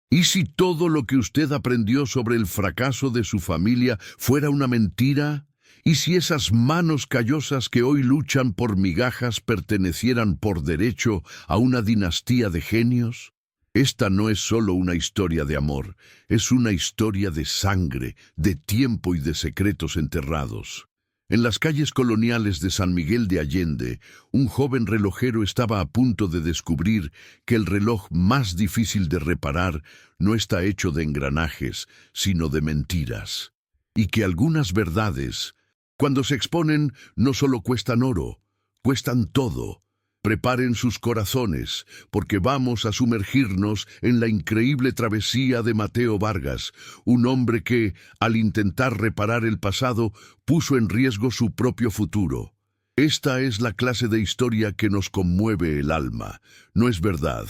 ¿Y si todo lo que usted aprendió sobre el fracaso de su familia fuera una mentira? ¿Y si esas manos callosas que hoy luchan por migajas pertenecieran por derecho a una dinastía de genios? Esta no es solo una historia de amor, es una historia de sangre, de tiempo y de secretos enterrados. En las calles coloniales de San Miguel de Allende, un joven relojero estaba a punto de descubrir que el reloj más difícil de reparar no está hecho de engranajes, sino de mentiras. Y que algunas verdades, cuando se exponen, no solo cuestan oro, cuestan todo. Preparen sus corazones, porque vamos a sumergirnos en la increíble travesía de Mateo Vargas, un hombre que, al intentar reparar el pasado, puso en riesgo su propio futuro. Esta es la clase de historia que nos conmueve el alma, ¿no es verdad?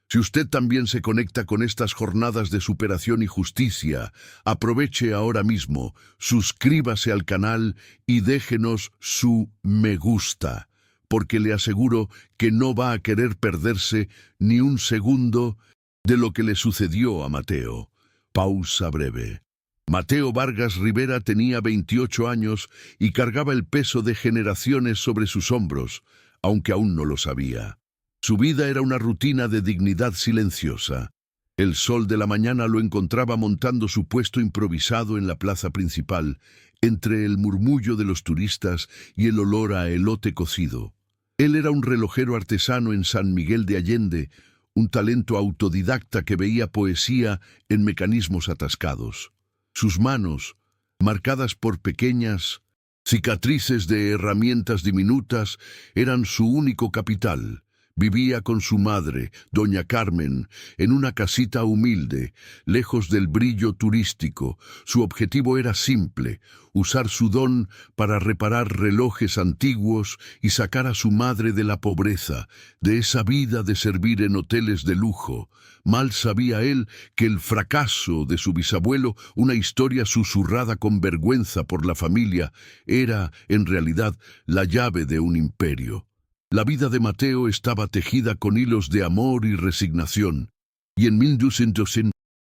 Si usted también se conecta con estas jornadas de superación y justicia, aproveche ahora mismo, suscríbase al canal y déjenos su me gusta, porque le aseguro que no va a querer perderse ni un segundo de lo que le sucedió a Mateo. Pausa breve. Mateo Vargas Rivera tenía 28 años y cargaba el peso de generaciones sobre sus hombros, aunque aún no lo sabía. Su vida era una rutina de dignidad silenciosa. El sol de la mañana lo encontraba montando su puesto improvisado en la plaza principal, entre el murmullo de los turistas y el olor a elote cocido. Él era un relojero artesano en San Miguel de Allende, un talento autodidacta que veía poesía en mecanismos atascados. Sus manos, marcadas por pequeñas cicatrices de herramientas diminutas, eran su único capital. Vivía con su madre, doña Carmen, en una casita humilde, lejos del brillo turístico. Su objetivo era simple: usar su don para reparar relojes antiguos y sacar a su madre de la pobreza, de esa vida de servir en hoteles de lujo. Mal sabía él que el fracaso de su bisabuelo, una historia susurrada con vergüenza por la familia, era, en realidad, la llave de un imperio. La vida de Mateo estaba tejida con hilos de amor y resignación, y en 1200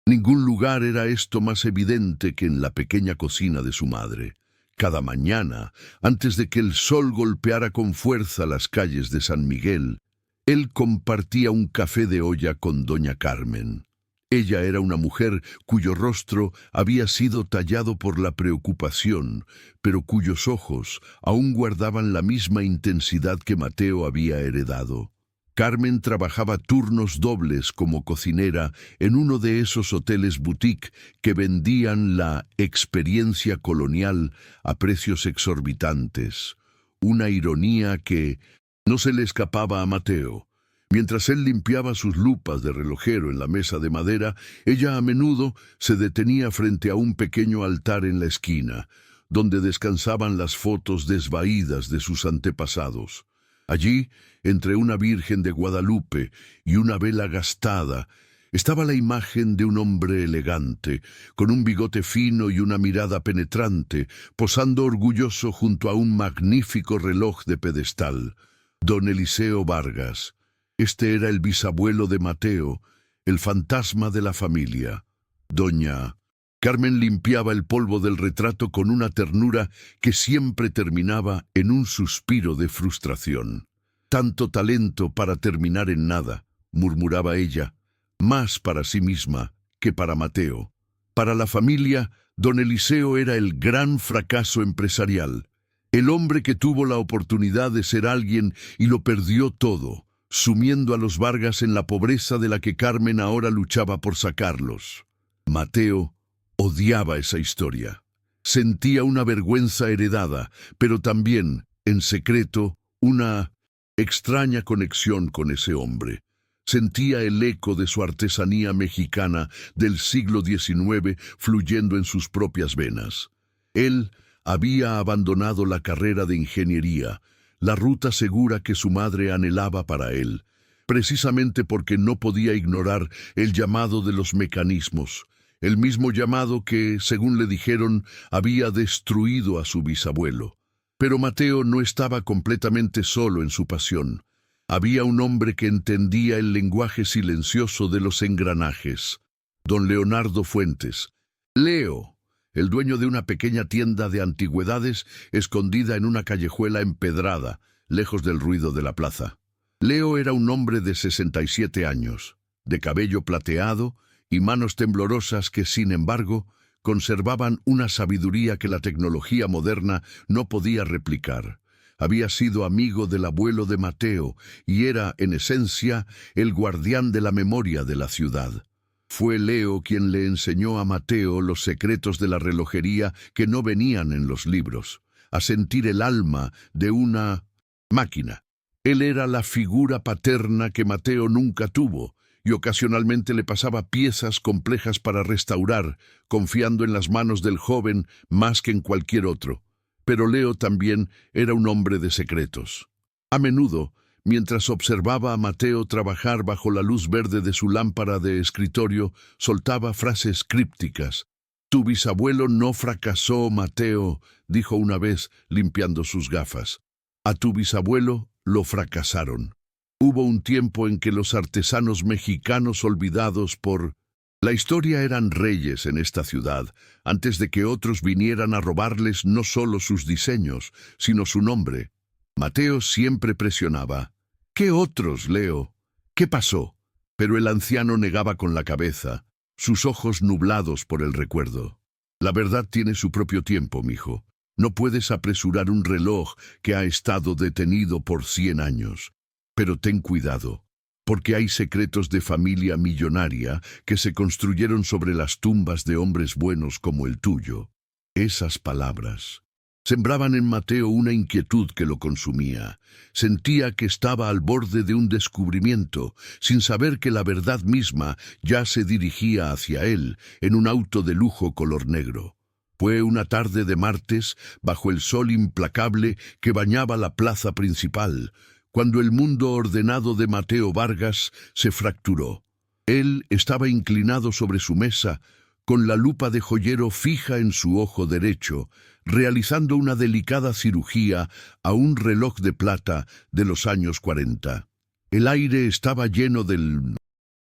ningún lugar era esto más evidente que en la pequeña cocina de su madre. Cada mañana, antes de que el sol golpeara con fuerza las calles de San Miguel, él compartía un café de olla con doña Carmen. Ella era una mujer cuyo rostro había sido tallado por la preocupación, pero cuyos ojos aún guardaban la misma intensidad que Mateo había heredado. Carmen trabajaba turnos dobles como cocinera en uno de esos hoteles boutique que vendían la experiencia colonial a precios exorbitantes. Una ironía que no se le escapaba a Mateo. Mientras él limpiaba sus lupas de relojero en la mesa de madera, ella a menudo se detenía frente a un pequeño altar en la esquina, donde descansaban las fotos desvaídas de sus antepasados. Allí, entre una Virgen de Guadalupe y una vela gastada, estaba la imagen de un hombre elegante, con un bigote fino y una mirada penetrante, posando orgulloso junto a un magnífico reloj de pedestal. Don Eliseo Vargas. Este era el bisabuelo de Mateo, el fantasma de la familia. Doña Carmen limpiaba el polvo del retrato con una ternura que siempre terminaba en un suspiro de frustración. «Tanto talento para terminar en nada», murmuraba ella, más para sí misma que para Mateo. Para la familia, don Eliseo era el gran fracaso empresarial, el hombre que tuvo la oportunidad de ser alguien y lo perdió todo, sumiendo a los Vargas en la pobreza de la que Carmen ahora luchaba por sacarlos. Mateo odiaba esa historia. Sentía una vergüenza heredada, pero también, en secreto, una extraña conexión con ese hombre. Sentía el eco de su artesanía mexicana del siglo XIX fluyendo en sus propias venas. Él había abandonado la carrera de ingeniería, la ruta segura que su madre anhelaba para él, precisamente porque no podía ignorar el llamado de los mecanismos, el mismo llamado que, según le dijeron, había destruido a su bisabuelo. Pero Mateo no estaba completamente solo en su pasión. Había un hombre que entendía el lenguaje silencioso de los engranajes. don Leonardo Fuentes. Leo, el dueño de una pequeña tienda de antigüedades escondida en una callejuela empedrada, lejos del ruido de la plaza. Leo era un hombre de 67 años, de cabello plateado y manos temblorosas que, sin embargo, conservaban una sabiduría que la tecnología moderna no podía replicar. Había sido amigo del abuelo de Mateo y era, en esencia, el guardián de la memoria de la ciudad. Fue Leo quien le enseñó a Mateo los secretos de la relojería que no venían en los libros, a sentir el alma de una máquina. Él era la figura paterna que Mateo nunca tuvo, y ocasionalmente le pasaba piezas complejas para restaurar, confiando en las manos del joven más que en cualquier otro. Pero Leo también era un hombre de secretos. A menudo, mientras observaba a Mateo trabajar bajo la luz verde de su lámpara de escritorio, soltaba frases crípticas. «Tu bisabuelo no fracasó, Mateo», dijo una vez, limpiando sus gafas. «A tu bisabuelo lo fracasaron». Hubo un tiempo en que los artesanos mexicanos olvidados por la historia eran reyes en esta ciudad, antes de que otros vinieran a robarles no solo sus diseños, sino su nombre. Mateo siempre presionaba. «¿Qué otros, Leo? ¿Qué pasó?» Pero el anciano negaba con la cabeza, sus ojos nublados por el recuerdo. «La verdad tiene su propio tiempo, mijo. No puedes apresurar un reloj que ha estado detenido por 100 años. Pero ten cuidado, porque hay secretos de familia millonaria que se construyeron sobre las tumbas de hombres buenos como el tuyo». Esas palabras sembraban en Mateo una inquietud que lo consumía. Sentía que estaba al borde de un descubrimiento, sin saber que la verdad misma ya se dirigía hacia él en un auto de lujo color negro. Fue una tarde de martes, bajo el sol implacable que bañaba la plaza principal, cuando el mundo ordenado de Mateo Vargas se fracturó. Él estaba inclinado sobre su mesa, con la lupa de joyero fija en su ojo derecho, realizando una delicada cirugía a un reloj de plata de los años 40. El aire estaba lleno del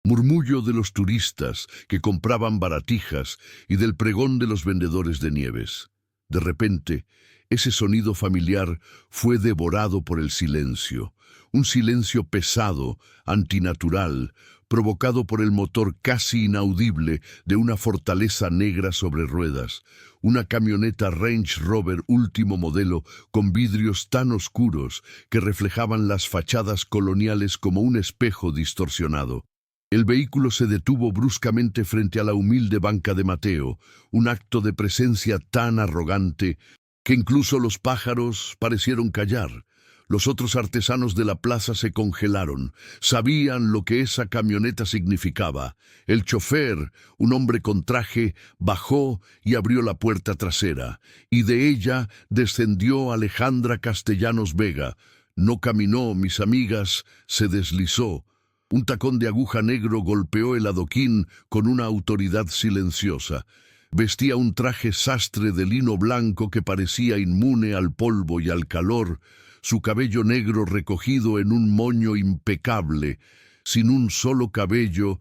murmullo de los turistas que compraban baratijas y del pregón de los vendedores de nieves. De repente, ese sonido familiar fue devorado por el silencio, un silencio pesado, antinatural, provocado por el motor casi inaudible de una fortaleza negra sobre ruedas, una camioneta Range Rover último modelo con vidrios tan oscuros que reflejaban las fachadas coloniales como un espejo distorsionado. El vehículo se detuvo bruscamente frente a la humilde banca de Mateo, un acto de presencia tan arrogante que incluso los pájaros parecieron callar. Los otros artesanos de la plaza se congelaron. Sabían lo que esa camioneta significaba. El chofer, un hombre con traje, bajó y abrió la puerta trasera, y de ella descendió Alejandra Castellanos Vega. No caminó, mis amigas, se deslizó. Un tacón de aguja negro golpeó el adoquín con una autoridad silenciosa. Vestía un traje sastre de lino blanco que parecía inmune al polvo y al calor, su cabello negro recogido en un moño impecable, sin un solo cabello,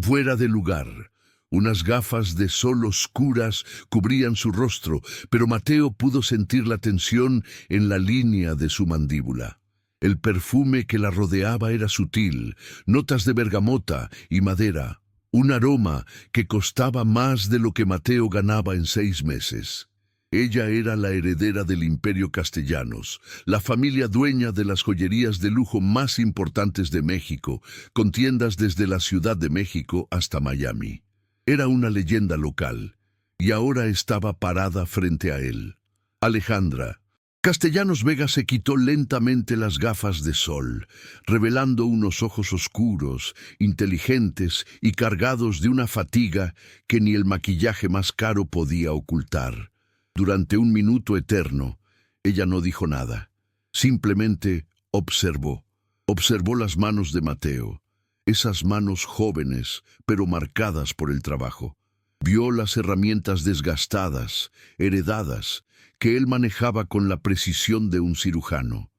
fuera de lugar. Unas gafas de sol oscuras cubrían su rostro, pero Mateo pudo sentir la tensión en la línea de su mandíbula. El perfume que la rodeaba era sutil, notas de bergamota y madera, un aroma que costaba más de lo que Mateo ganaba en 6 meses. Ella era la heredera del Imperio Castellanos, la familia dueña de las joyerías de lujo más importantes de México, con tiendas desde la Ciudad de México hasta Miami. Era una leyenda local, y ahora estaba parada frente a él. Alejandra Castellanos Vega se quitó lentamente las gafas de sol, revelando unos ojos oscuros, inteligentes y cargados de una fatiga que ni el maquillaje más caro podía ocultar. Durante un minuto eterno, ella no dijo nada. Simplemente observó. Observó las manos de Mateo, esas manos jóvenes, pero marcadas por el trabajo. Vio las herramientas desgastadas, heredadas, que él manejaba con la precisión de un cirujano.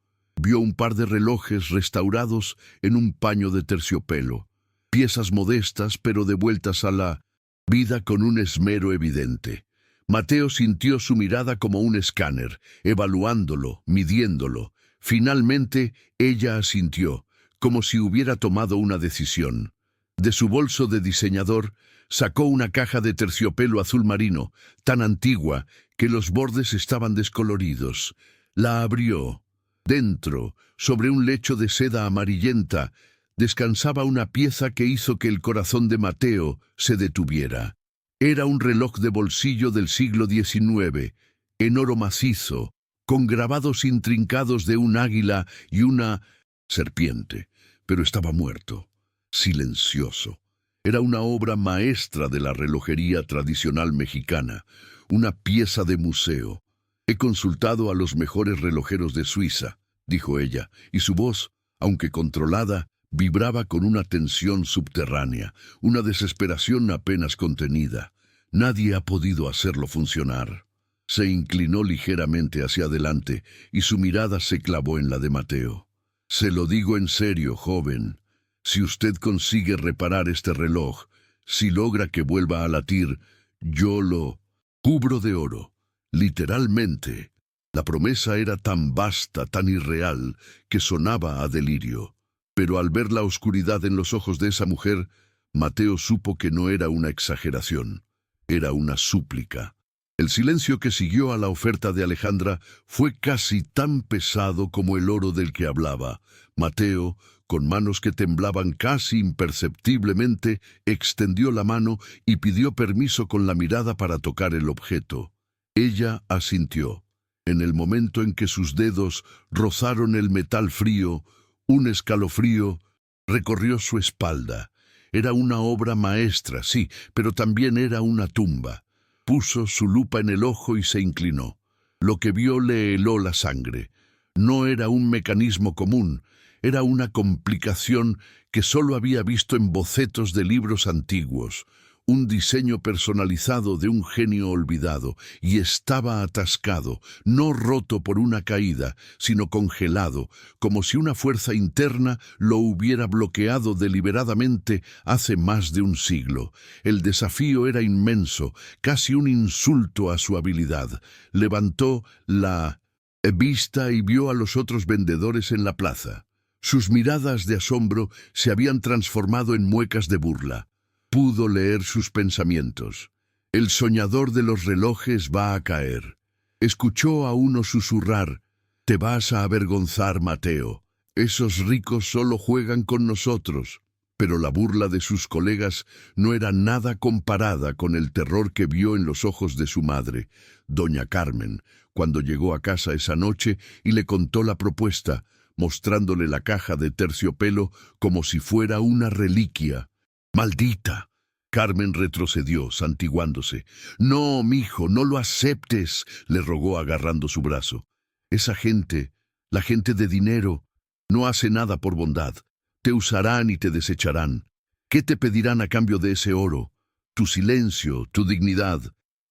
Vio un par de relojes restaurados en un paño de terciopelo, piezas modestas pero devueltas a la Vida con un esmero evidente. Mateo sintió su mirada como un escáner, evaluándolo, midiéndolo. Finalmente, ella asintió, como si hubiera tomado una decisión. De su bolso de diseñador, sacó una caja de terciopelo azul marino, tan antigua que los bordes estaban descoloridos. La abrió. Dentro, sobre un lecho de seda amarillenta, descansaba una pieza que hizo que el corazón de Mateo se detuviera. Era un reloj de bolsillo del siglo XIX, en oro macizo, con grabados intrincados de un águila y una serpiente, pero estaba muerto, silencioso. Era una obra maestra de la relojería tradicional mexicana, una pieza de museo. He consultado a los mejores relojeros de Suiza, dijo ella, y su voz, aunque controlada, vibraba con una tensión subterránea, una desesperación apenas contenida. Nadie ha podido hacerlo funcionar. Se inclinó ligeramente hacia adelante y su mirada se clavó en la de Mateo. Se lo digo en serio, joven. Si usted consigue reparar este reloj, si logra que vuelva a latir, yo lo cubro de oro. Literalmente. La promesa era tan vasta, tan irreal, que sonaba a delirio. Pero al ver la oscuridad en los ojos de esa mujer, Mateo supo que no era una exageración, era una súplica. El silencio que siguió a la oferta de Alejandra fue casi tan pesado como el oro del que hablaba. Mateo, con manos que temblaban casi imperceptiblemente, extendió la mano y pidió permiso con la mirada para tocar el objeto. Ella asintió. En el momento en que sus dedos rozaron el metal frío, un escalofrío recorrió su espalda. Era una obra maestra, sí, pero también era una tumba. Puso su lupa en el ojo y se inclinó. Lo que vio le heló la sangre. No era un mecanismo común, era una complicación que solo había visto en bocetos de libros antiguos. Un diseño personalizado de un genio olvidado, y estaba atascado, no roto por una caída, sino congelado, como si una fuerza interna lo hubiera bloqueado deliberadamente hace más de un siglo. El desafío era inmenso, casi un insulto a su habilidad. Levantó la vista y vio a los otros vendedores en la plaza. Sus miradas de asombro se habían transformado en muecas de burla. Pudo leer sus pensamientos. El soñador de los relojes va a caer. Escuchó a uno susurrar: «Te vas a avergonzar, Mateo. Esos ricos solo juegan con nosotros». Pero la burla de sus colegas no era nada comparada con el terror que vio en los ojos de su madre, doña Carmen, cuando llegó a casa esa noche y le contó la propuesta, mostrándole la caja de terciopelo como si fuera una reliquia. ¡Maldita! Carmen retrocedió, santiguándose. «No, mijo, no lo aceptes», le rogó agarrando su brazo. «Esa gente, la gente de dinero, no hace nada por bondad. Te usarán y te desecharán. ¿Qué te pedirán a cambio de ese oro? Tu silencio, tu dignidad,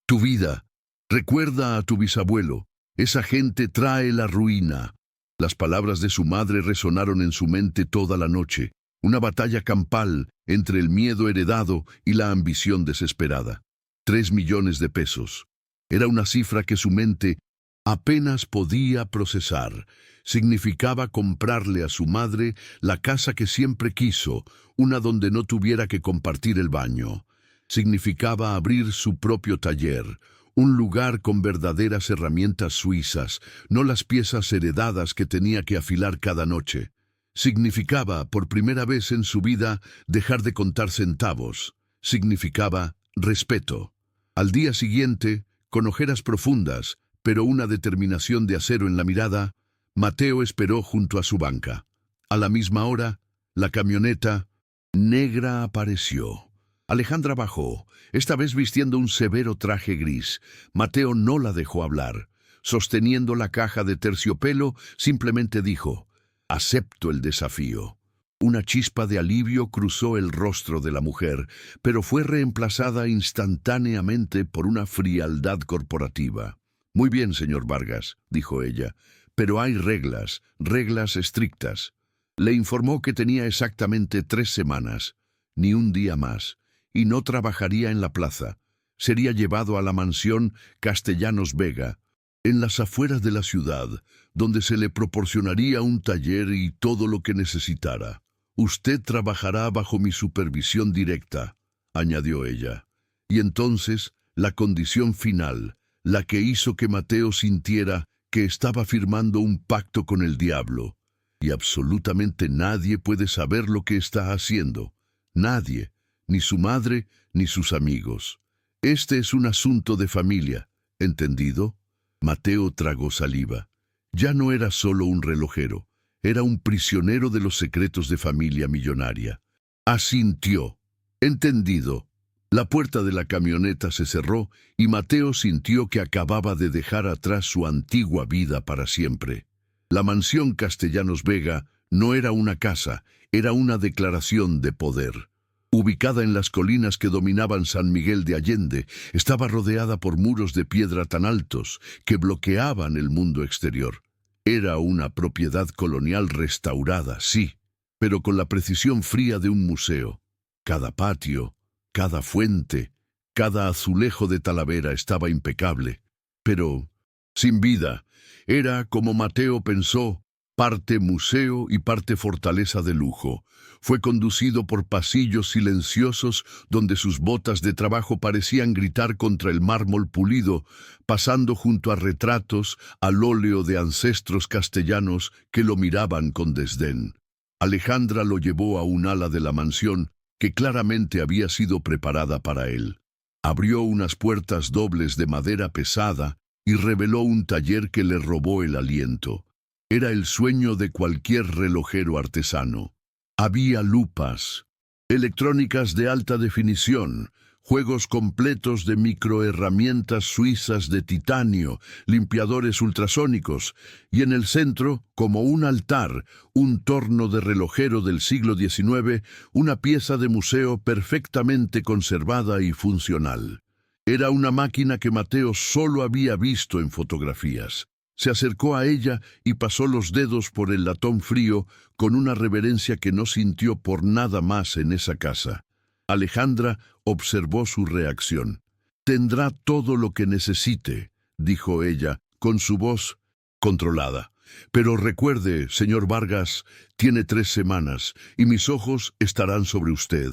tu vida. Recuerda a tu bisabuelo. Esa gente trae la ruina». Las palabras de su madre resonaron en su mente toda la noche. Una batalla campal entre el miedo heredado y la ambición desesperada. 3 millones de pesos. Era una cifra que su mente apenas podía procesar. Significaba comprarle a su madre la casa que siempre quiso, una donde no tuviera que compartir el baño. Significaba abrir su propio taller, un lugar con verdaderas herramientas suizas, no las piezas heredadas que tenía que afilar cada noche. Significaba, por primera vez en su vida, dejar de contar centavos. Significaba respeto. Al día siguiente, con ojeras profundas, pero una determinación de acero en la mirada, Mateo esperó junto a su banca. A la misma hora, la camioneta negra apareció. Alejandra bajó, esta vez vistiendo un severo traje gris. Mateo no la dejó hablar. Sosteniendo la caja de terciopelo, simplemente dijo: «Acepto el desafío». Una chispa de alivio cruzó el rostro de la mujer, pero fue reemplazada instantáneamente por una frialdad corporativa. «Muy bien, señor Vargas», dijo ella, «pero hay reglas, reglas estrictas». Le informó que tenía exactamente 3 semanas, ni un día más, y no trabajaría en la plaza. Sería llevado a la mansión Castellanos Vega, en las afueras de la ciudad, donde se le proporcionaría un taller y todo lo que necesitara. «Usted trabajará bajo mi supervisión directa», añadió ella. Y entonces, la condición final, la que hizo que Mateo sintiera que estaba firmando un pacto con el diablo. Y absolutamente nadie puede saber lo que está haciendo. Nadie, ni su madre, ni sus amigos. Este es un asunto de familia, ¿entendido? Mateo tragó saliva. Ya no era solo un relojero, era un prisionero de los secretos de familia millonaria. Asintió. Entendido. La puerta de la camioneta se cerró y Mateo sintió que acababa de dejar atrás su antigua vida para siempre. La mansión Castellanos Vega no era una casa, era una declaración de poder. Ubicada en las colinas que dominaban San Miguel de Allende, estaba rodeada por muros de piedra tan altos que bloqueaban el mundo exterior. Era una propiedad colonial restaurada, sí, pero con la precisión fría de un museo. Cada patio, cada fuente, cada azulejo de Talavera estaba impecable, pero sin vida. Era, como Mateo pensó, parte museo y parte fortaleza de lujo. Fue conducido por pasillos silenciosos donde sus botas de trabajo parecían gritar contra el mármol pulido, pasando junto a retratos al óleo de ancestros castellanos que lo miraban con desdén. Alejandra lo llevó a un ala de la mansión que claramente había sido preparada para él. Abrió unas puertas dobles de madera pesada y reveló un taller que le robó el aliento. Era el sueño de cualquier relojero artesano. Había lupas, electrónicas de alta definición, juegos completos de microherramientas suizas de titanio, limpiadores ultrasónicos, y en el centro, como un altar, un torno de relojero del siglo XIX, una pieza de museo perfectamente conservada y funcional. Era una máquina que Mateo solo había visto en fotografías. Se acercó a ella y pasó los dedos por el latón frío con una reverencia que no sintió por nada más en esa casa. Alejandra observó su reacción. «Tendrá todo lo que necesite», dijo ella, con su voz controlada. «Pero recuerde, señor Vargas, tiene 3 semanas y mis ojos estarán sobre usted».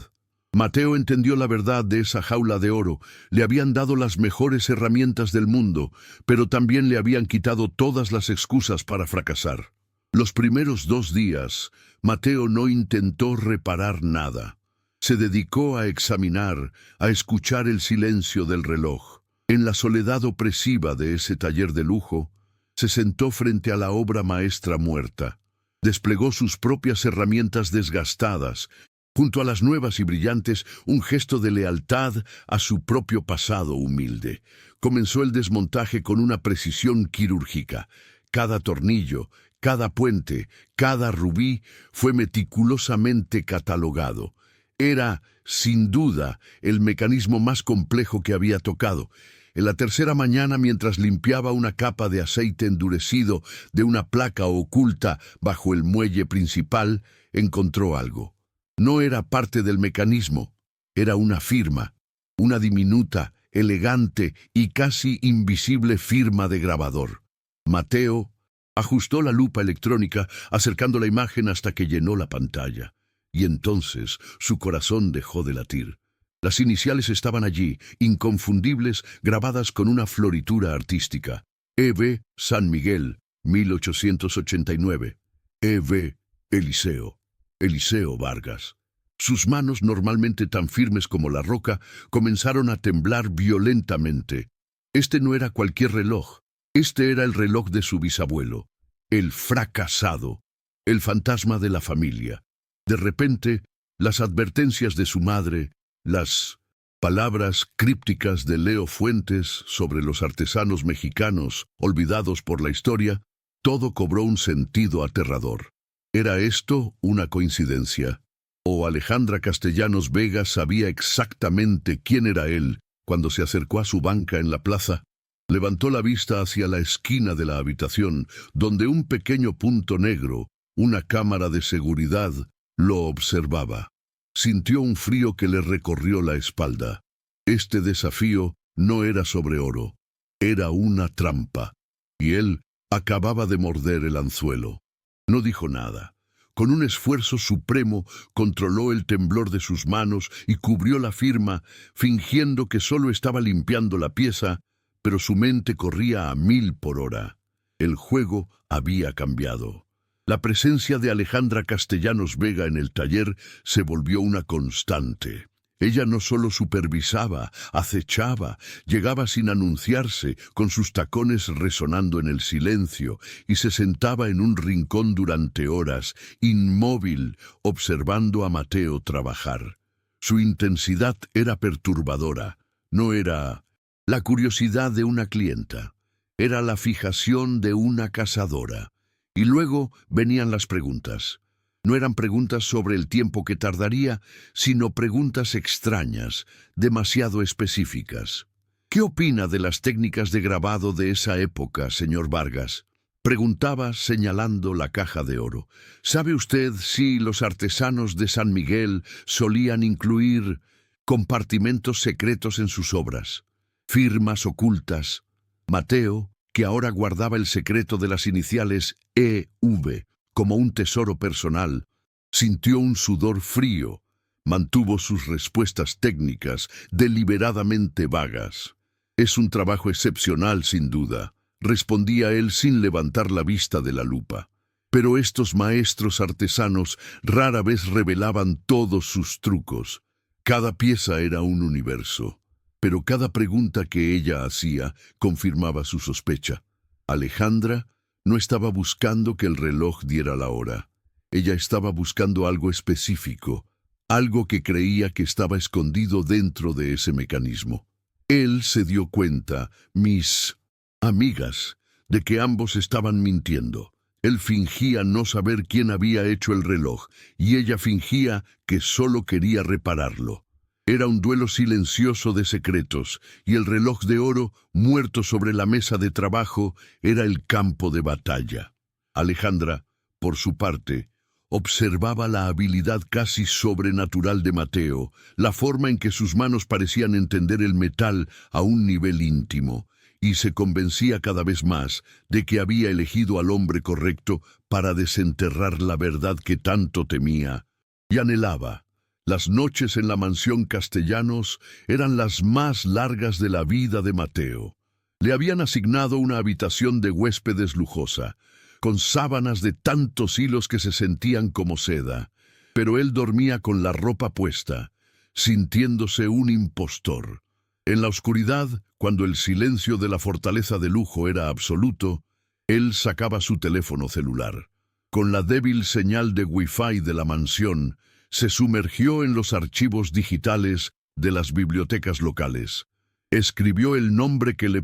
Mateo entendió la verdad de esa jaula de oro. Le habían dado las mejores herramientas del mundo, pero también le habían quitado todas las excusas para fracasar. Los primeros 2 días, Mateo no intentó reparar nada. Se dedicó a examinar, a escuchar el silencio del reloj. En la soledad opresiva de ese taller de lujo, se sentó frente a la obra maestra muerta. Desplegó sus propias herramientas desgastadas, junto a las nuevas y brillantes, un gesto de lealtad a su propio pasado humilde. Comenzó el desmontaje con una precisión quirúrgica. Cada tornillo, cada puente, cada rubí fue meticulosamente catalogado. Era, sin duda, el mecanismo más complejo que había tocado. En la tercera mañana, mientras limpiaba una capa de aceite endurecido de una placa oculta bajo el muelle principal, encontró algo. No era parte del mecanismo, era una firma, una diminuta, elegante y casi invisible firma de grabador. Mateo ajustó la lupa electrónica, acercando la imagen hasta que llenó la pantalla. Y entonces su corazón dejó de latir. Las iniciales estaban allí, inconfundibles, grabadas con una floritura artística. E.V. San Miguel, 1889. E.V. Eliseo. Eliseo Vargas. Sus manos, normalmente tan firmes como la roca, comenzaron a temblar violentamente. Este no era cualquier reloj. Este era el reloj de su bisabuelo. El fracasado. El fantasma de la familia. De repente, las advertencias de su madre, las palabras crípticas de Leo Fuentes sobre los artesanos mexicanos olvidados por la historia, todo cobró un sentido aterrador. ¿Era esto una coincidencia? ¿O Alejandra Castellanos Vega sabía exactamente quién era él cuando se acercó a su banca en la plaza? Levantó la vista hacia la esquina de la habitación, donde un pequeño punto negro, una cámara de seguridad, lo observaba. Sintió un frío que le recorrió la espalda. Este desafío no era sobre oro, era una trampa, y él acababa de morder el anzuelo. No dijo nada. Con un esfuerzo supremo controló el temblor de sus manos y cubrió la firma, fingiendo que solo estaba limpiando la pieza, pero su mente corría a 1000 por hora. El juego había cambiado. La presencia de Alejandra Castellanos Vega en el taller se volvió una constante. Ella no solo supervisaba, acechaba, llegaba sin anunciarse, con sus tacones resonando en el silencio, y se sentaba en un rincón durante horas, inmóvil, observando a Mateo trabajar. Su intensidad era perturbadora. No era la curiosidad de una clienta, era la fijación de una cazadora. Y luego venían las preguntas. No eran preguntas sobre el tiempo que tardaría, sino preguntas extrañas, demasiado específicas. ¿Qué opina de las técnicas de grabado de esa época, señor Vargas? Preguntaba señalando la caja de oro. ¿Sabe usted si los artesanos de San Miguel solían incluir compartimentos secretos en sus obras? Firmas ocultas. Mateo, que ahora guardaba el secreto de las iniciales EV, como un tesoro personal, sintió un sudor frío, mantuvo sus respuestas técnicas deliberadamente vagas. «Es un trabajo excepcional, sin duda», respondía él sin levantar la vista de la lupa. Pero estos maestros artesanos rara vez revelaban todos sus trucos. Cada pieza era un universo, pero cada pregunta que ella hacía confirmaba su sospecha. Alejandra no estaba buscando que el reloj diera la hora. Ella estaba buscando algo específico, algo que creía que estaba escondido dentro de ese mecanismo. Él se dio cuenta, mis amigas, de que ambos estaban mintiendo. Él fingía no saber quién había hecho el reloj, y ella fingía que solo quería repararlo. Era un duelo silencioso de secretos, y el reloj de oro, muerto sobre la mesa de trabajo, era el campo de batalla. Alejandra, por su parte, observaba la habilidad casi sobrenatural de Mateo, la forma en que sus manos parecían entender el metal a un nivel íntimo, y se convencía cada vez más de que había elegido al hombre correcto para desenterrar la verdad que tanto temía y anhelaba. Las noches en la mansión Castellanos eran las más largas de la vida de Mateo. Le habían asignado una habitación de huéspedes lujosa, con sábanas de tantos hilos que se sentían como seda, pero él dormía con la ropa puesta, sintiéndose un impostor. En la oscuridad, cuando el silencio de la fortaleza de lujo era absoluto, él sacaba su teléfono celular. Con la débil señal de Wi-Fi de la mansión, se sumergió en los archivos digitales de las bibliotecas locales. Escribió el nombre que le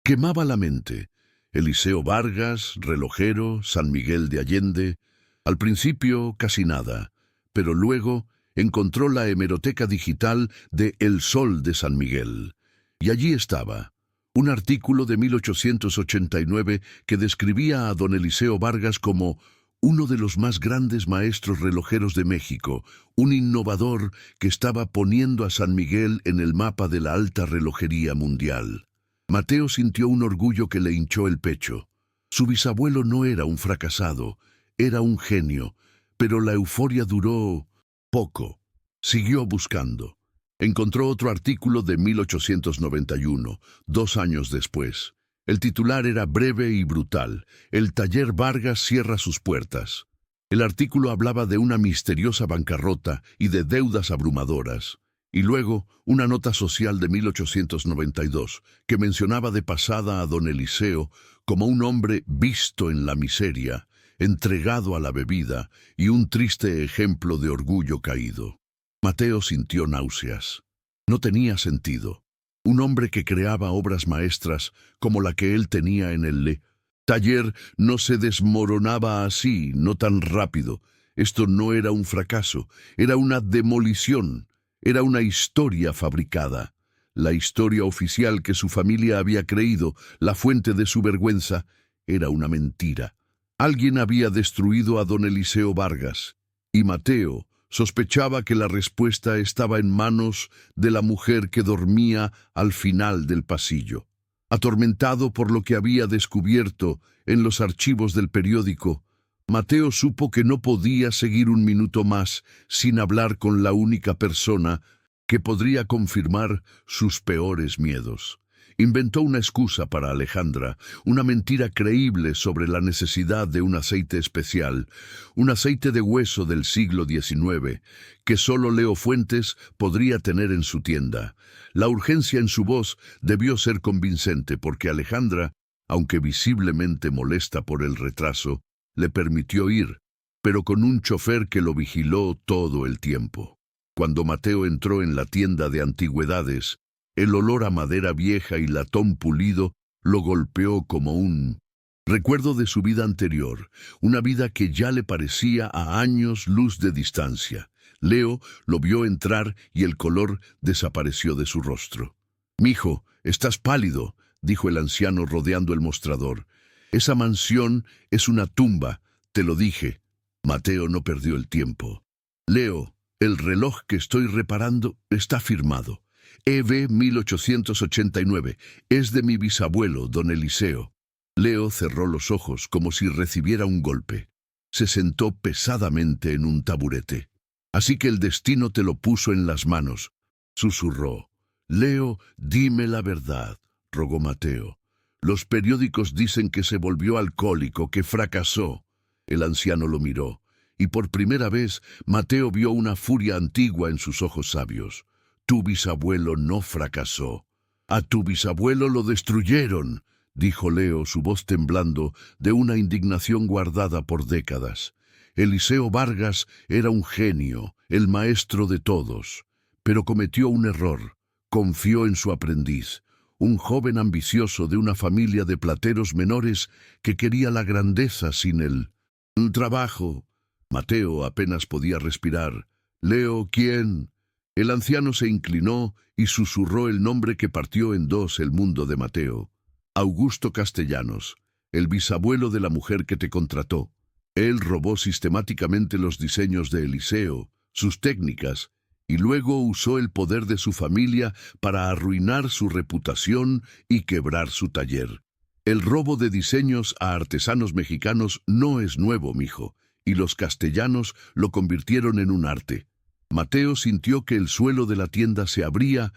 quemaba la mente: Eliseo Vargas, relojero, San Miguel de Allende. Al principio casi nada, pero luego encontró la hemeroteca digital de El Sol de San Miguel. Y allí estaba, un artículo de 1889 que describía a don Eliseo Vargas como uno de los más grandes maestros relojeros de México, un innovador que estaba poniendo a San Miguel en el mapa de la alta relojería mundial. Mateo sintió un orgullo que le hinchó el pecho. Su bisabuelo no era un fracasado, era un genio, pero la euforia duró poco. Siguió buscando. Encontró otro artículo de 1891, 2 años después. El titular era breve y brutal: El taller Vargas cierra sus puertas. El artículo hablaba de una misteriosa bancarrota y de deudas abrumadoras. Y luego, una nota social de 1892, que mencionaba de pasada a don Eliseo como un hombre visto en la miseria, entregado a la bebida y un triste ejemplo de orgullo caído. Mateo sintió náuseas. No tenía sentido. Un hombre que creaba obras maestras como la que él tenía en el taller no se desmoronaba así, no tan rápido. Esto no era un fracaso, era una demolición, era una historia fabricada. La historia oficial que su familia había creído, la fuente de su vergüenza, era una mentira. Alguien había destruido a don Eliseo Vargas, y Mateo, Sospechaba que la respuesta estaba en manos de la mujer que dormía al final del pasillo. Atormentado por lo que había descubierto en los archivos del periódico, Mateo supo que no podía seguir un minuto más sin hablar con la única persona que podría confirmar sus peores miedos. Inventó una excusa para Alejandra, una mentira creíble sobre la necesidad de un aceite especial, un aceite de hueso del siglo XIX, que solo Leo Fuentes podría tener en su tienda. La urgencia en su voz debió ser convincente porque Alejandra, aunque visiblemente molesta por el retraso, le permitió ir, pero con un chofer que lo vigiló todo el tiempo. Cuando Mateo entró en la tienda de antigüedades, el olor a madera vieja y latón pulido lo golpeó como un recuerdo de su vida anterior, una vida que ya le parecía a años luz de distancia. Leo lo vio entrar y el color desapareció de su rostro. «Mijo, estás pálido», dijo el anciano rodeando el mostrador. «Esa mansión es una tumba, te lo dije». Mateo no perdió el tiempo. «Leo, el reloj que estoy reparando está firmado. EV 1889. Es de mi bisabuelo, don Eliseo». Leo cerró los ojos como si recibiera un golpe. Se sentó pesadamente en un taburete. «Así que el destino te lo puso en las manos», susurró. «Leo, dime la verdad», rogó Mateo. «Los periódicos dicen que se volvió alcohólico, que fracasó». El anciano lo miró, y por primera vez Mateo vio una furia antigua en sus ojos sabios. «Tu bisabuelo no fracasó. A tu bisabuelo lo destruyeron», dijo Leo, su voz temblando de una indignación guardada por décadas. Eliseo Vargas era un genio, el maestro de todos, pero cometió un error. Confió en su aprendiz, un joven ambicioso de una familia de plateros menores que quería la grandeza sin el trabajo. Mateo apenas podía respirar. «Leo, ¿quién?». El anciano se inclinó y susurró el nombre que partió en dos el mundo de Mateo. «Augusto Castellanos, el bisabuelo de la mujer que te contrató. Él robó sistemáticamente los diseños de Eliseo, sus técnicas, y luego usó el poder de su familia para arruinar su reputación y quebrar su taller. El robo de diseños a artesanos mexicanos no es nuevo, mijo, y los castellanos lo convirtieron en un arte». Mateo sintió que el suelo de la tienda se abría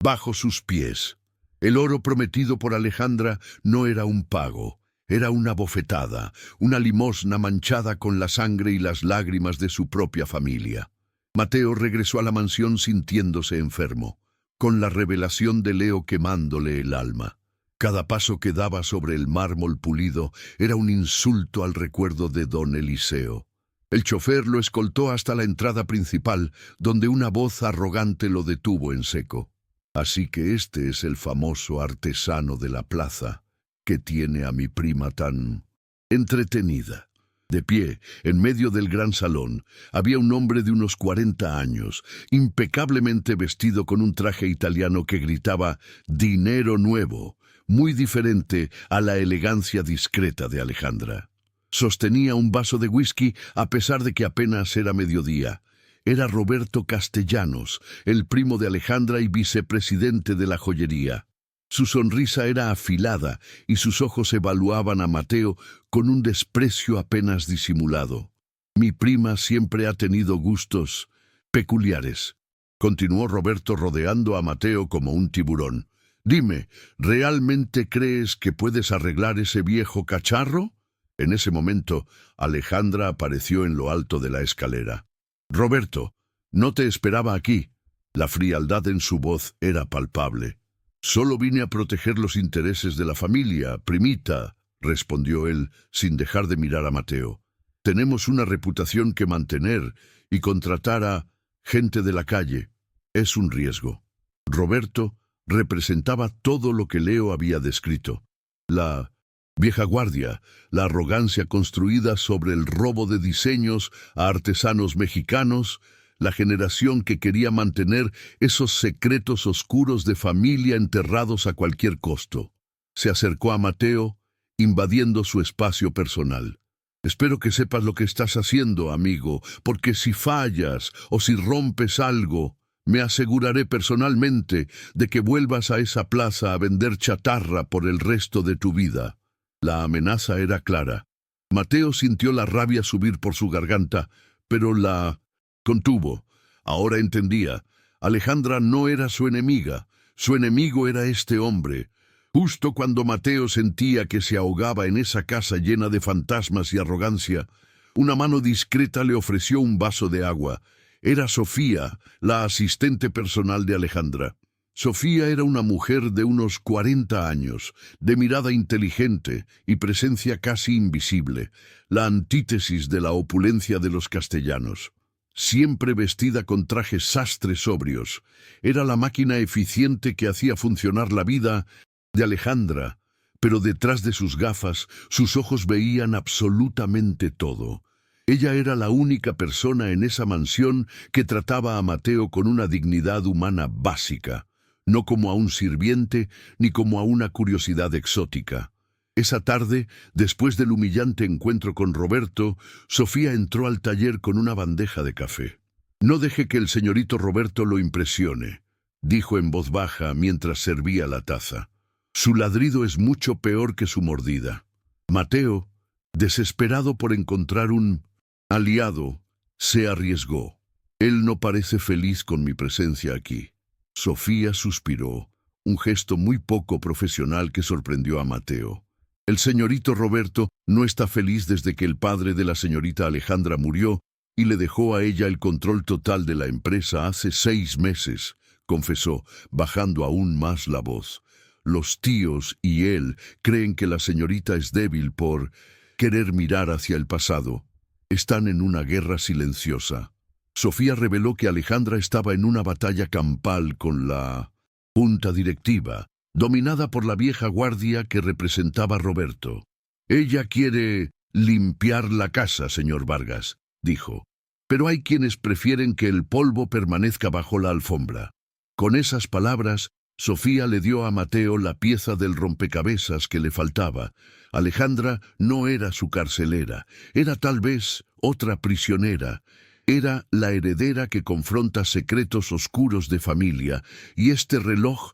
bajo sus pies. El oro prometido por Alejandra no era un pago, era una bofetada, una limosna manchada con la sangre y las lágrimas de su propia familia. Mateo regresó a la mansión sintiéndose enfermo, con la revelación de Leo quemándole el alma. Cada paso que daba sobre el mármol pulido era un insulto al recuerdo de don Eliseo. El chofer lo escoltó hasta la entrada principal, donde una voz arrogante lo detuvo en seco. «Así que este es el famoso artesano de la plaza, que tiene a mi prima tan entretenida». De pie, en medio del gran salón, había un hombre de unos 40 años, impecablemente vestido con un traje italiano que gritaba «dinero nuevo», muy diferente a la elegancia discreta de Alejandra. Sostenía un vaso de whisky a pesar de que apenas era mediodía. Era Roberto Castellanos, el primo de Alejandra y vicepresidente de la joyería. Su sonrisa era afilada y sus ojos evaluaban a Mateo con un desprecio apenas disimulado. «Mi prima siempre ha tenido gustos peculiares», continuó Roberto rodeando a Mateo como un tiburón. «Dime, ¿realmente crees que puedes arreglar ese viejo cacharro?». En ese momento, Alejandra apareció en lo alto de la escalera. «Roberto, no te esperaba aquí». La frialdad en su voz era palpable. «Solo vine a proteger los intereses de la familia, primita», respondió él, sin dejar de mirar a Mateo. «Tenemos una reputación que mantener y contratar a gente de la calle es un riesgo». Roberto representaba todo lo que Leo había descrito. La vieja guardia, la arrogancia construida sobre el robo de diseños a artesanos mexicanos, la generación que quería mantener esos secretos oscuros de familia enterrados a cualquier costo. Se acercó a Mateo, invadiendo su espacio personal. Espero que sepas lo que estás haciendo, amigo, porque si fallas o si rompes algo, me aseguraré personalmente de que vuelvas a esa plaza a vender chatarra por el resto de tu vida. La amenaza era clara. Mateo sintió la rabia subir por su garganta, pero la contuvo. Ahora entendía. Alejandra no era su enemiga. Su enemigo era este hombre. Justo cuando Mateo sentía que se ahogaba en esa casa llena de fantasmas y arrogancia, una mano discreta le ofreció un vaso de agua. Era Sofía, la asistente personal de Alejandra. Sofía era una mujer de unos 40 años, de mirada inteligente y presencia casi invisible, la antítesis de la opulencia de los castellanos. Siempre vestida con trajes sastre sobrios, era la máquina eficiente que hacía funcionar la vida de Alejandra, pero detrás de sus gafas, sus ojos veían absolutamente todo. Ella era la única persona en esa mansión que trataba a Mateo con una dignidad humana básica, no como a un sirviente ni como a una curiosidad exótica. Esa tarde, después del humillante encuentro con Roberto, Sofía entró al taller con una bandeja de café. «No deje que el señorito Roberto lo impresione», dijo en voz baja mientras servía la taza. «Su ladrido es mucho peor que su mordida». Mateo, desesperado por encontrar un aliado, se arriesgó. «Él no parece feliz con mi presencia aquí». Sofía suspiró, un gesto muy poco profesional que sorprendió a Mateo. «El señorito Roberto no está feliz desde que el padre de la señorita Alejandra murió y le dejó a ella el control total de la empresa hace 6 meses», confesó, bajando aún más la voz. «Los tíos y él creen que la señorita es débil por querer mirar hacia el pasado. Están en una guerra silenciosa». Sofía reveló que Alejandra estaba en una batalla campal con la junta directiva, dominada por la vieja guardia que representaba a Roberto. «Ella quiere limpiar la casa, señor Vargas», dijo. «Pero hay quienes prefieren que el polvo permanezca bajo la alfombra». Con esas palabras, Sofía le dio a Mateo la pieza del rompecabezas que le faltaba. Alejandra no era su carcelera, era tal vez otra prisionera. Era la heredera que confronta secretos oscuros de familia, y este reloj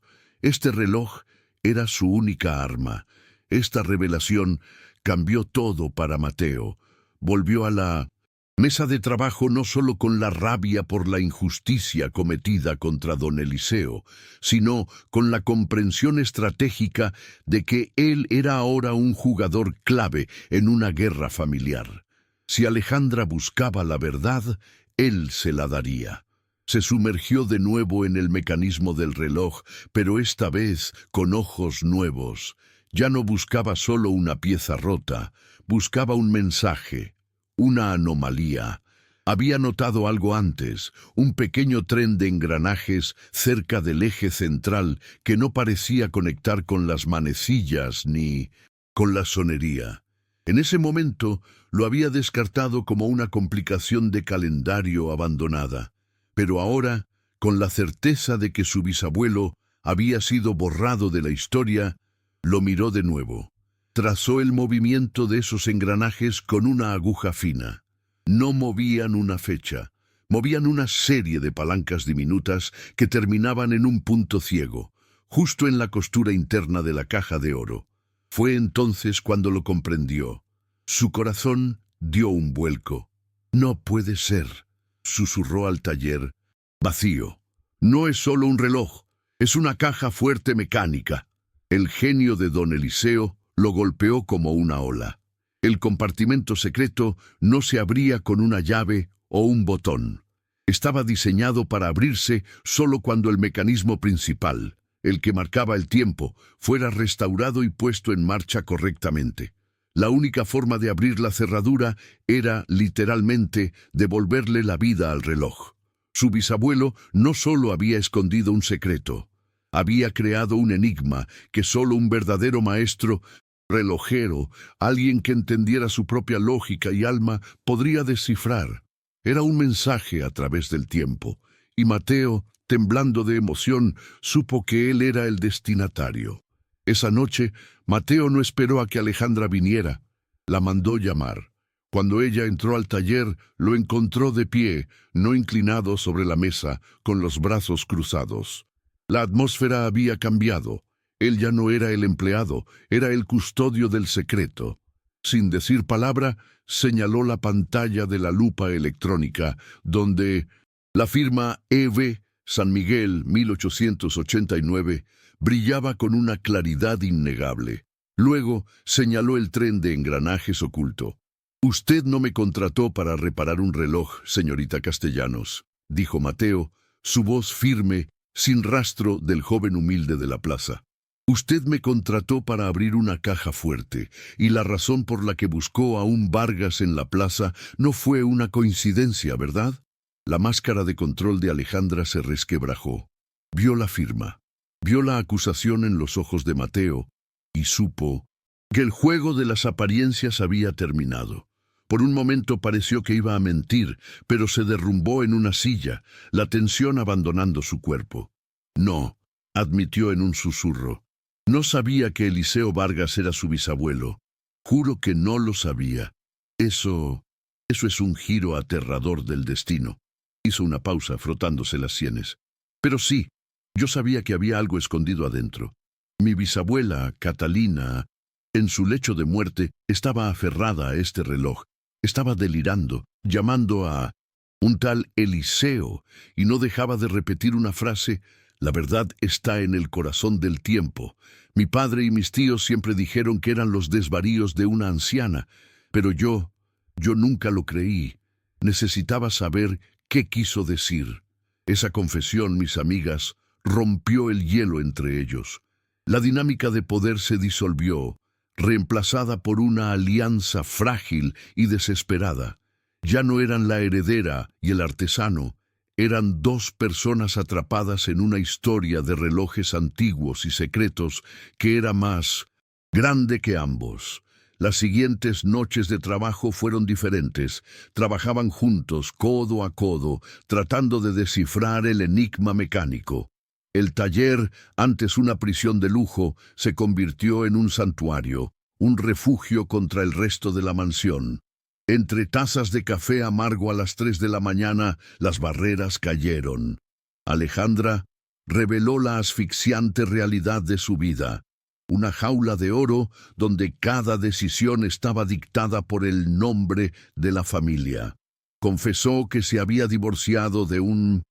era su única arma. Esta revelación cambió todo para Mateo. Volvió a la mesa de trabajo no solo con la rabia por la injusticia cometida contra don Eliseo, sino con la comprensión estratégica de que él era ahora un jugador clave en una guerra familiar. Si Alejandra buscaba la verdad, él se la daría. Se sumergió de nuevo en el mecanismo del reloj, pero esta vez con ojos nuevos. Ya no buscaba solo una pieza rota, buscaba un mensaje, una anomalía. Había notado algo antes, un pequeño tren de engranajes cerca del eje central que no parecía conectar con las manecillas ni con la sonería. En ese momento lo había descartado como una complicación de calendario abandonada, pero ahora, con la certeza de que su bisabuelo había sido borrado de la historia, lo miró de nuevo. Trazó el movimiento de esos engranajes con una aguja fina. No movían una fecha, movían una serie de palancas diminutas que terminaban en un punto ciego, justo en la costura interna de la caja de oro. Fue entonces cuando lo comprendió. Su corazón dio un vuelco. «No puede ser», susurró al taller. «Vacío. No es solo un reloj, es una caja fuerte mecánica». El genio de don Eliseo lo golpeó como una ola. El compartimento secreto no se abría con una llave o un botón. Estaba diseñado para abrirse solo cuando el mecanismo principal, el que marcaba el tiempo, fuera restaurado y puesto en marcha correctamente. La única forma de abrir la cerradura era, literalmente, devolverle la vida al reloj. Su bisabuelo no solo había escondido un secreto, había creado un enigma que solo un verdadero maestro relojero, alguien que entendiera su propia lógica y alma, podría descifrar. Era un mensaje a través del tiempo, y Mateo, temblando de emoción, supo que él era el destinatario. Esa noche, Mateo no esperó a que Alejandra viniera. La mandó llamar. Cuando ella entró al taller, lo encontró de pie, no inclinado sobre la mesa, con los brazos cruzados. La atmósfera había cambiado. Él ya no era el empleado, era el custodio del secreto. Sin decir palabra, señaló la pantalla de la lupa electrónica, donde la firma EV San Miguel 1889 brillaba con una claridad innegable. Luego señaló el tren de engranajes oculto. «Usted no me contrató para reparar un reloj, señorita Castellanos», dijo Mateo, su voz firme, sin rastro del joven humilde de la plaza. «Usted me contrató para abrir una caja fuerte, y la razón por la que buscó a un Vargas en la plaza no fue una coincidencia, ¿verdad?». La máscara de control de Alejandra se resquebrajó. Vio la firma, vio la acusación en los ojos de Mateo, y supo que el juego de las apariencias había terminado. Por un momento pareció que iba a mentir, pero se derrumbó en una silla, la tensión abandonando su cuerpo. «No», admitió en un susurro. «No sabía que Eliseo Vargas era su bisabuelo. Juro que no lo sabía. Eso es un giro aterrador del destino». Hizo una pausa, frotándose las sienes. «Pero sí, yo sabía que había algo escondido adentro. Mi bisabuela, Catalina, en su lecho de muerte, estaba aferrada a este reloj. Estaba delirando, llamando a un tal Eliseo, y no dejaba de repetir una frase: «La verdad está en el corazón del tiempo». Mi padre y mis tíos siempre dijeron que eran los desvaríos de una anciana, pero yo nunca lo creí. Necesitaba saber qué quiso decir. Esa confesión, mis amigas, rompió el hielo entre ellos. La dinámica de poder se disolvió, reemplazada por una alianza frágil y desesperada. Ya no eran la heredera y el artesano, eran dos personas atrapadas en una historia de relojes antiguos y secretos que era más grande que ambos. Las siguientes noches de trabajo fueron diferentes. Trabajaban juntos, codo a codo, tratando de descifrar el enigma mecánico. El taller, antes una prisión de lujo, se convirtió en un santuario, un refugio contra el resto de la mansión. Entre tazas de café amargo a las 3 de la mañana, las barreras cayeron. Alejandra reveló la asfixiante realidad de su vida. Una jaula de oro donde cada decisión estaba dictada por el nombre de la familia. Confesó que se había divorciado de un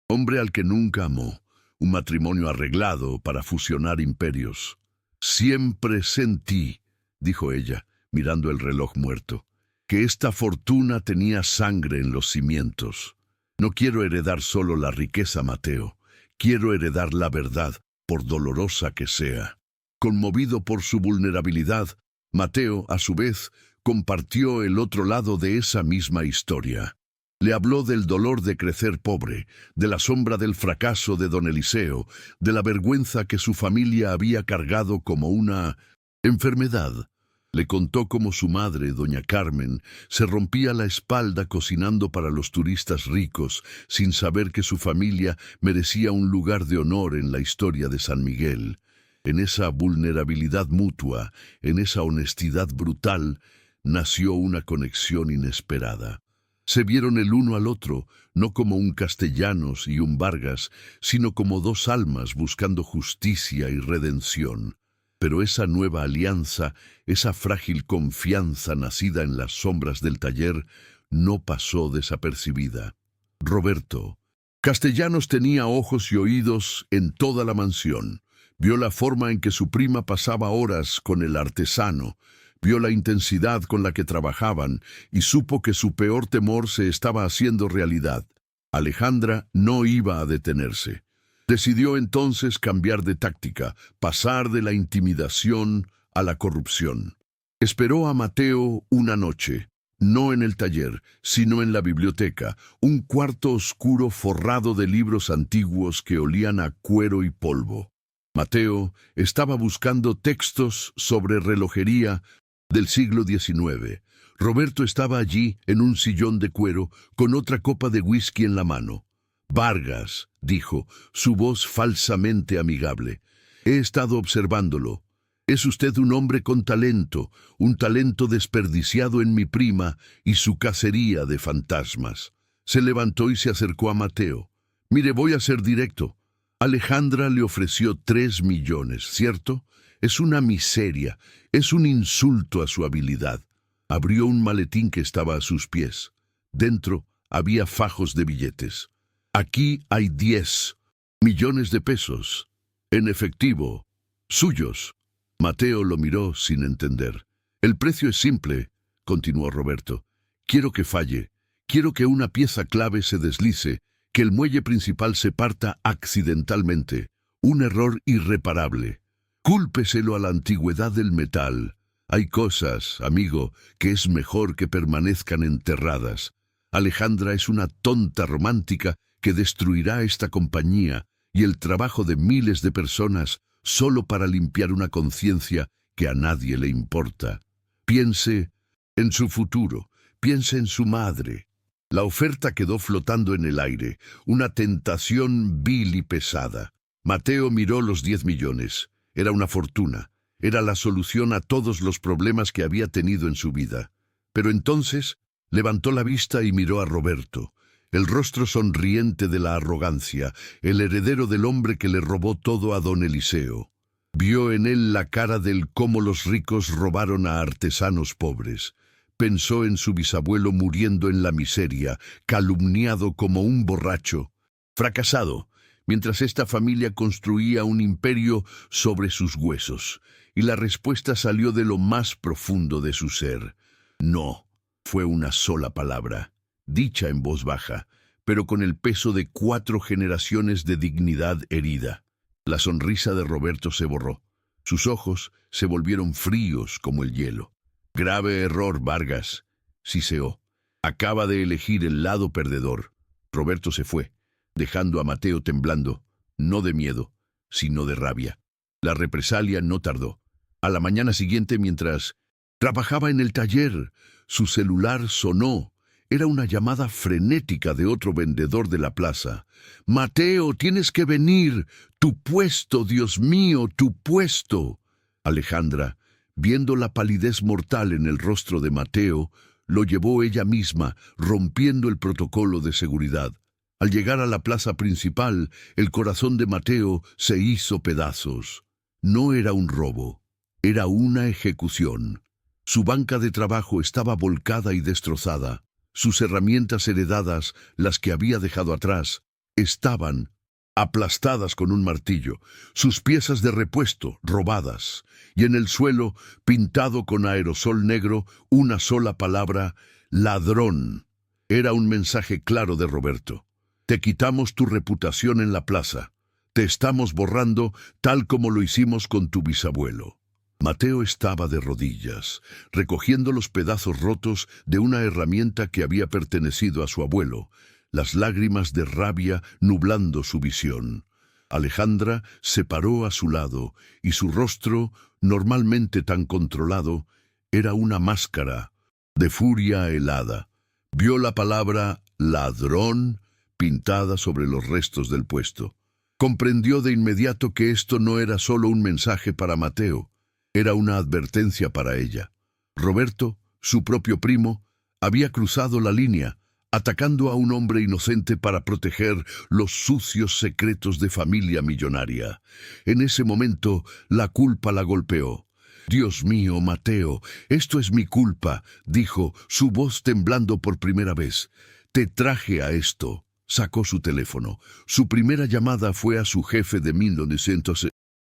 hombre al que nunca amó. Un matrimonio arreglado para fusionar imperios. «Siempre sentí», dijo ella, mirando el reloj muerto, «que esta fortuna tenía sangre en los cimientos. No quiero heredar solo la riqueza, Mateo. Quiero heredar la verdad, por dolorosa que sea». Conmovido por su vulnerabilidad, Mateo, a su vez, compartió el otro lado de esa misma historia. Le habló del dolor de crecer pobre, de la sombra del fracaso de don Eliseo, de la vergüenza que su familia había cargado como una enfermedad. Le contó cómo su madre, doña Carmen, se rompía la espalda cocinando para los turistas ricos, sin saber que su familia merecía un lugar de honor en la historia de San Miguel. En esa vulnerabilidad mutua, en esa honestidad brutal, nació una conexión inesperada. Se vieron el uno al otro, no como un Castellanos y un Vargas, sino como dos almas buscando justicia y redención. Pero esa nueva alianza, esa frágil confianza nacida en las sombras del taller, no pasó desapercibida. Roberto. Castellanos tenía ojos y oídos en toda la mansión. Vio la forma en que su prima pasaba horas con el artesano, vio la intensidad con la que trabajaban y supo que su peor temor se estaba haciendo realidad. Alejandra no iba a detenerse. Decidió entonces cambiar de táctica, pasar de la intimidación a la corrupción. Esperó a Mateo una noche, no en el taller, sino en la biblioteca, un cuarto oscuro forrado de libros antiguos que olían a cuero y polvo. Mateo estaba buscando textos sobre relojería del siglo XIX. Roberto estaba allí en un sillón de cuero con otra copa de whisky en la mano. «Vargas», dijo, su voz falsamente amigable. «He estado observándolo. Es usted un hombre con talento, un talento desperdiciado en mi prima y su cacería de fantasmas. Se levantó y se acercó a Mateo. Mire, voy a ser directo. Alejandra le ofreció 3 millones, ¿cierto? Es una miseria, es un insulto a su habilidad. Abrió un maletín que estaba a sus pies. Dentro había fajos de billetes. Aquí hay 10 millones de pesos, en efectivo, suyos. Mateo lo miró sin entender. El precio es simple, continuó Roberto. Quiero que falle. Quiero que una pieza clave se deslice, que el muelle principal se parta accidentalmente. Un error irreparable. Cúlpeselo a la antigüedad del metal. Hay cosas, amigo, que es mejor que permanezcan enterradas. Alejandra es una tonta romántica que destruirá esta compañía y el trabajo de miles de personas solo para limpiar una conciencia que a nadie le importa. Piense en su futuro, piense en su madre. La oferta quedó flotando en el aire, una tentación vil y pesada. Mateo miró los 10 millones. Era una fortuna. Era la solución a todos los problemas que había tenido en su vida. Pero entonces levantó la vista y miró a Roberto, el rostro sonriente de la arrogancia, el heredero del hombre que le robó todo a don Eliseo. Vio en él la cara del cómo los ricos robaron a artesanos pobres. Pensó en su bisabuelo muriendo en la miseria, calumniado como un borracho, fracasado, mientras esta familia construía un imperio sobre sus huesos. Y la respuesta salió de lo más profundo de su ser. No, fue una sola palabra, dicha en voz baja, pero con el peso de 4 generaciones de dignidad herida. La sonrisa de Roberto se borró. Sus ojos se volvieron fríos como el hielo. Grave error, Vargas, siseó. Acaba de elegir el lado perdedor. Roberto se fue, dejando a Mateo temblando, no de miedo, sino de rabia. La represalia no tardó. A la mañana siguiente, mientras trabajaba en el taller, su celular sonó. Era una llamada frenética de otro vendedor de la plaza. «Mateo, tienes que venir. Tu puesto, Dios mío, tu puesto». Alejandra, viendo la palidez mortal en el rostro de Mateo, lo llevó ella misma, rompiendo el protocolo de seguridad. Al llegar a la plaza principal, el corazón de Mateo se hizo pedazos. No era un robo, era una ejecución. Su banca de trabajo estaba volcada y destrozada. Sus herramientas heredadas, las que había dejado atrás, estaban aplastadas con un martillo, sus piezas de repuesto robadas, y en el suelo, pintado con aerosol negro, una sola palabra: ladrón. Era un mensaje claro de Roberto. Te quitamos tu reputación en la plaza. Te estamos borrando tal como lo hicimos con tu bisabuelo. Mateo estaba de rodillas, recogiendo los pedazos rotos de una herramienta que había pertenecido a su abuelo, las lágrimas de rabia nublando su visión. Alejandra se paró a su lado, y su rostro, normalmente tan controlado, era una máscara de furia helada. Vio la palabra ladrón pintada sobre los restos del puesto. Comprendió de inmediato que esto no era solo un mensaje para Mateo, era una advertencia para ella. Roberto, su propio primo, había cruzado la línea, atacando a un hombre inocente para proteger los sucios secretos de familia millonaria. En ese momento, la culpa la golpeó. «Dios mío, Mateo, esto es mi culpa», dijo, su voz temblando por primera vez. «Te traje a esto». Sacó su teléfono. Su primera llamada fue a su jefe de 1900.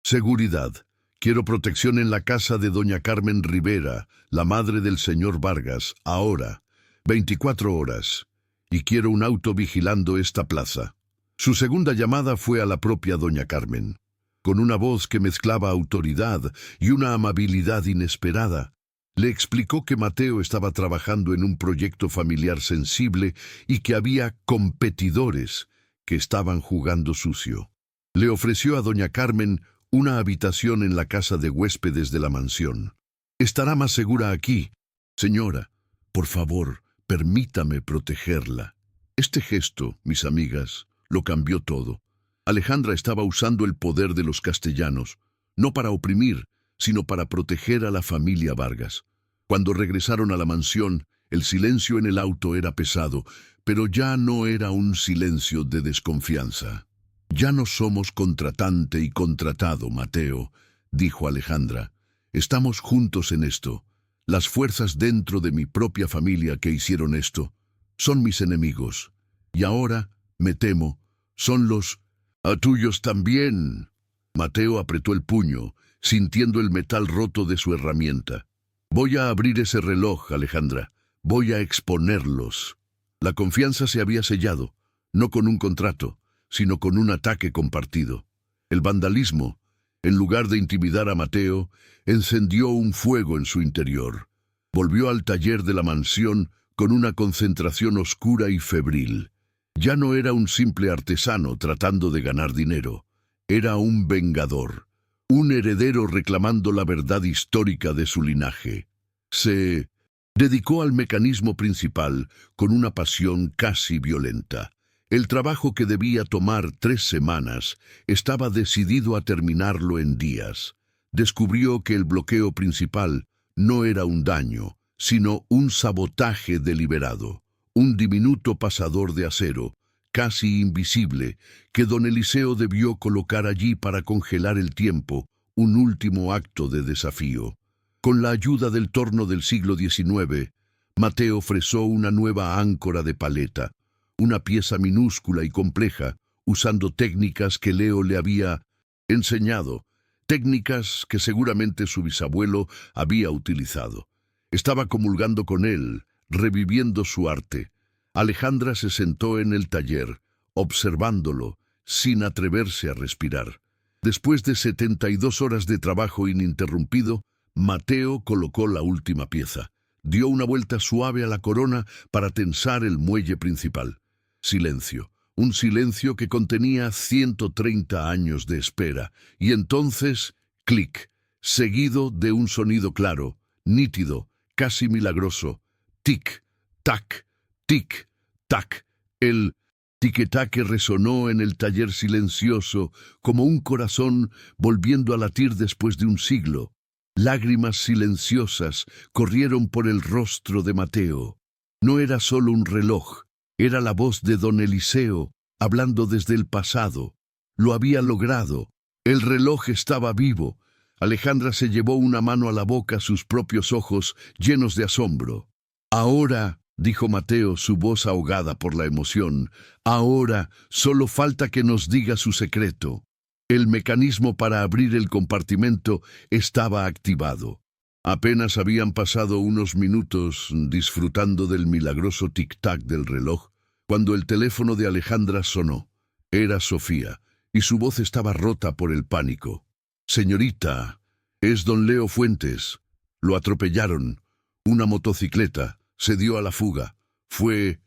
«Seguridad. Quiero protección en la casa de doña Carmen Rivera, la madre del señor Vargas, ahora. 24 horas. Y quiero un auto vigilando esta plaza». Su segunda llamada fue a la propia doña Carmen. Con una voz que mezclaba autoridad y una amabilidad inesperada, le explicó que Mateo estaba trabajando en un proyecto familiar sensible y que había competidores que estaban jugando sucio. Le ofreció a doña Carmen una habitación en la casa de huéspedes de la mansión. «Estará más segura aquí. Señora, por favor, permítame protegerla». Este gesto, mis amigas, lo cambió todo. Alejandra estaba usando el poder de los castellanos, no para oprimir, sino para proteger a la familia Vargas. Cuando regresaron a la mansión, el silencio en el auto era pesado, pero ya no era un silencio de desconfianza. «Ya no somos contratante y contratado, Mateo», dijo Alejandra. «Estamos juntos en esto. Las fuerzas dentro de mi propia familia que hicieron esto son mis enemigos. Y ahora, me temo, son los tuyos también». Mateo apretó el puño, sintiendo el metal roto de su herramienta. «Voy a abrir ese reloj, Alejandra. Voy a exponerlos». La confianza se había sellado, no con un contrato, sino con un ataque compartido. El vandalismo, en lugar de intimidar a Mateo, encendió un fuego en su interior. Volvió al taller de la mansión con una concentración oscura y febril. Ya no era un simple artesano tratando de ganar dinero. Era un vengador, un heredero reclamando la verdad histórica de su linaje. Se dedicó al mecanismo principal con una pasión casi violenta. El trabajo que debía tomar 3 semanas estaba decidido a terminarlo en días. Descubrió que el bloqueo principal no era un daño, sino un sabotaje deliberado, un diminuto pasador de acero, casi invisible, que don Eliseo debió colocar allí para congelar el tiempo, un último acto de desafío. Con la ayuda del torno del siglo XIX, Mateo fresó una nueva áncora de paleta, una pieza minúscula y compleja, usando técnicas que Leo le había enseñado, técnicas que seguramente su bisabuelo había utilizado. Estaba comulgando con él, reviviendo su arte. Alejandra se sentó en el taller, observándolo, sin atreverse a respirar. Después de 72 horas de trabajo ininterrumpido, Mateo colocó la última pieza. Dio una vuelta suave a la corona para tensar el muelle principal. Silencio. Un silencio que contenía 130 años de espera. Y entonces, clic, seguido de un sonido claro, nítido, casi milagroso. Tic, tac, tic, tac. El tiquetaque resonó en el taller silencioso, como un corazón volviendo a latir después de un siglo. Lágrimas silenciosas corrieron por el rostro de Mateo. No era solo un reloj, era la voz de don Eliseo, hablando desde el pasado. Lo había logrado. El reloj estaba vivo. Alejandra se llevó una mano a la boca, sus propios ojos llenos de asombro. «Ahora», dijo Mateo, su voz ahogada por la emoción, «ahora solo falta que nos diga su secreto». El mecanismo para abrir el compartimento estaba activado. Apenas habían pasado unos minutos disfrutando del milagroso tic-tac del reloj, cuando el teléfono de Alejandra sonó. Era Sofía, y su voz estaba rota por el pánico. «Señorita, es don Leo Fuentes. Lo atropellaron. Una motocicleta. Se dio a la fuga. Fue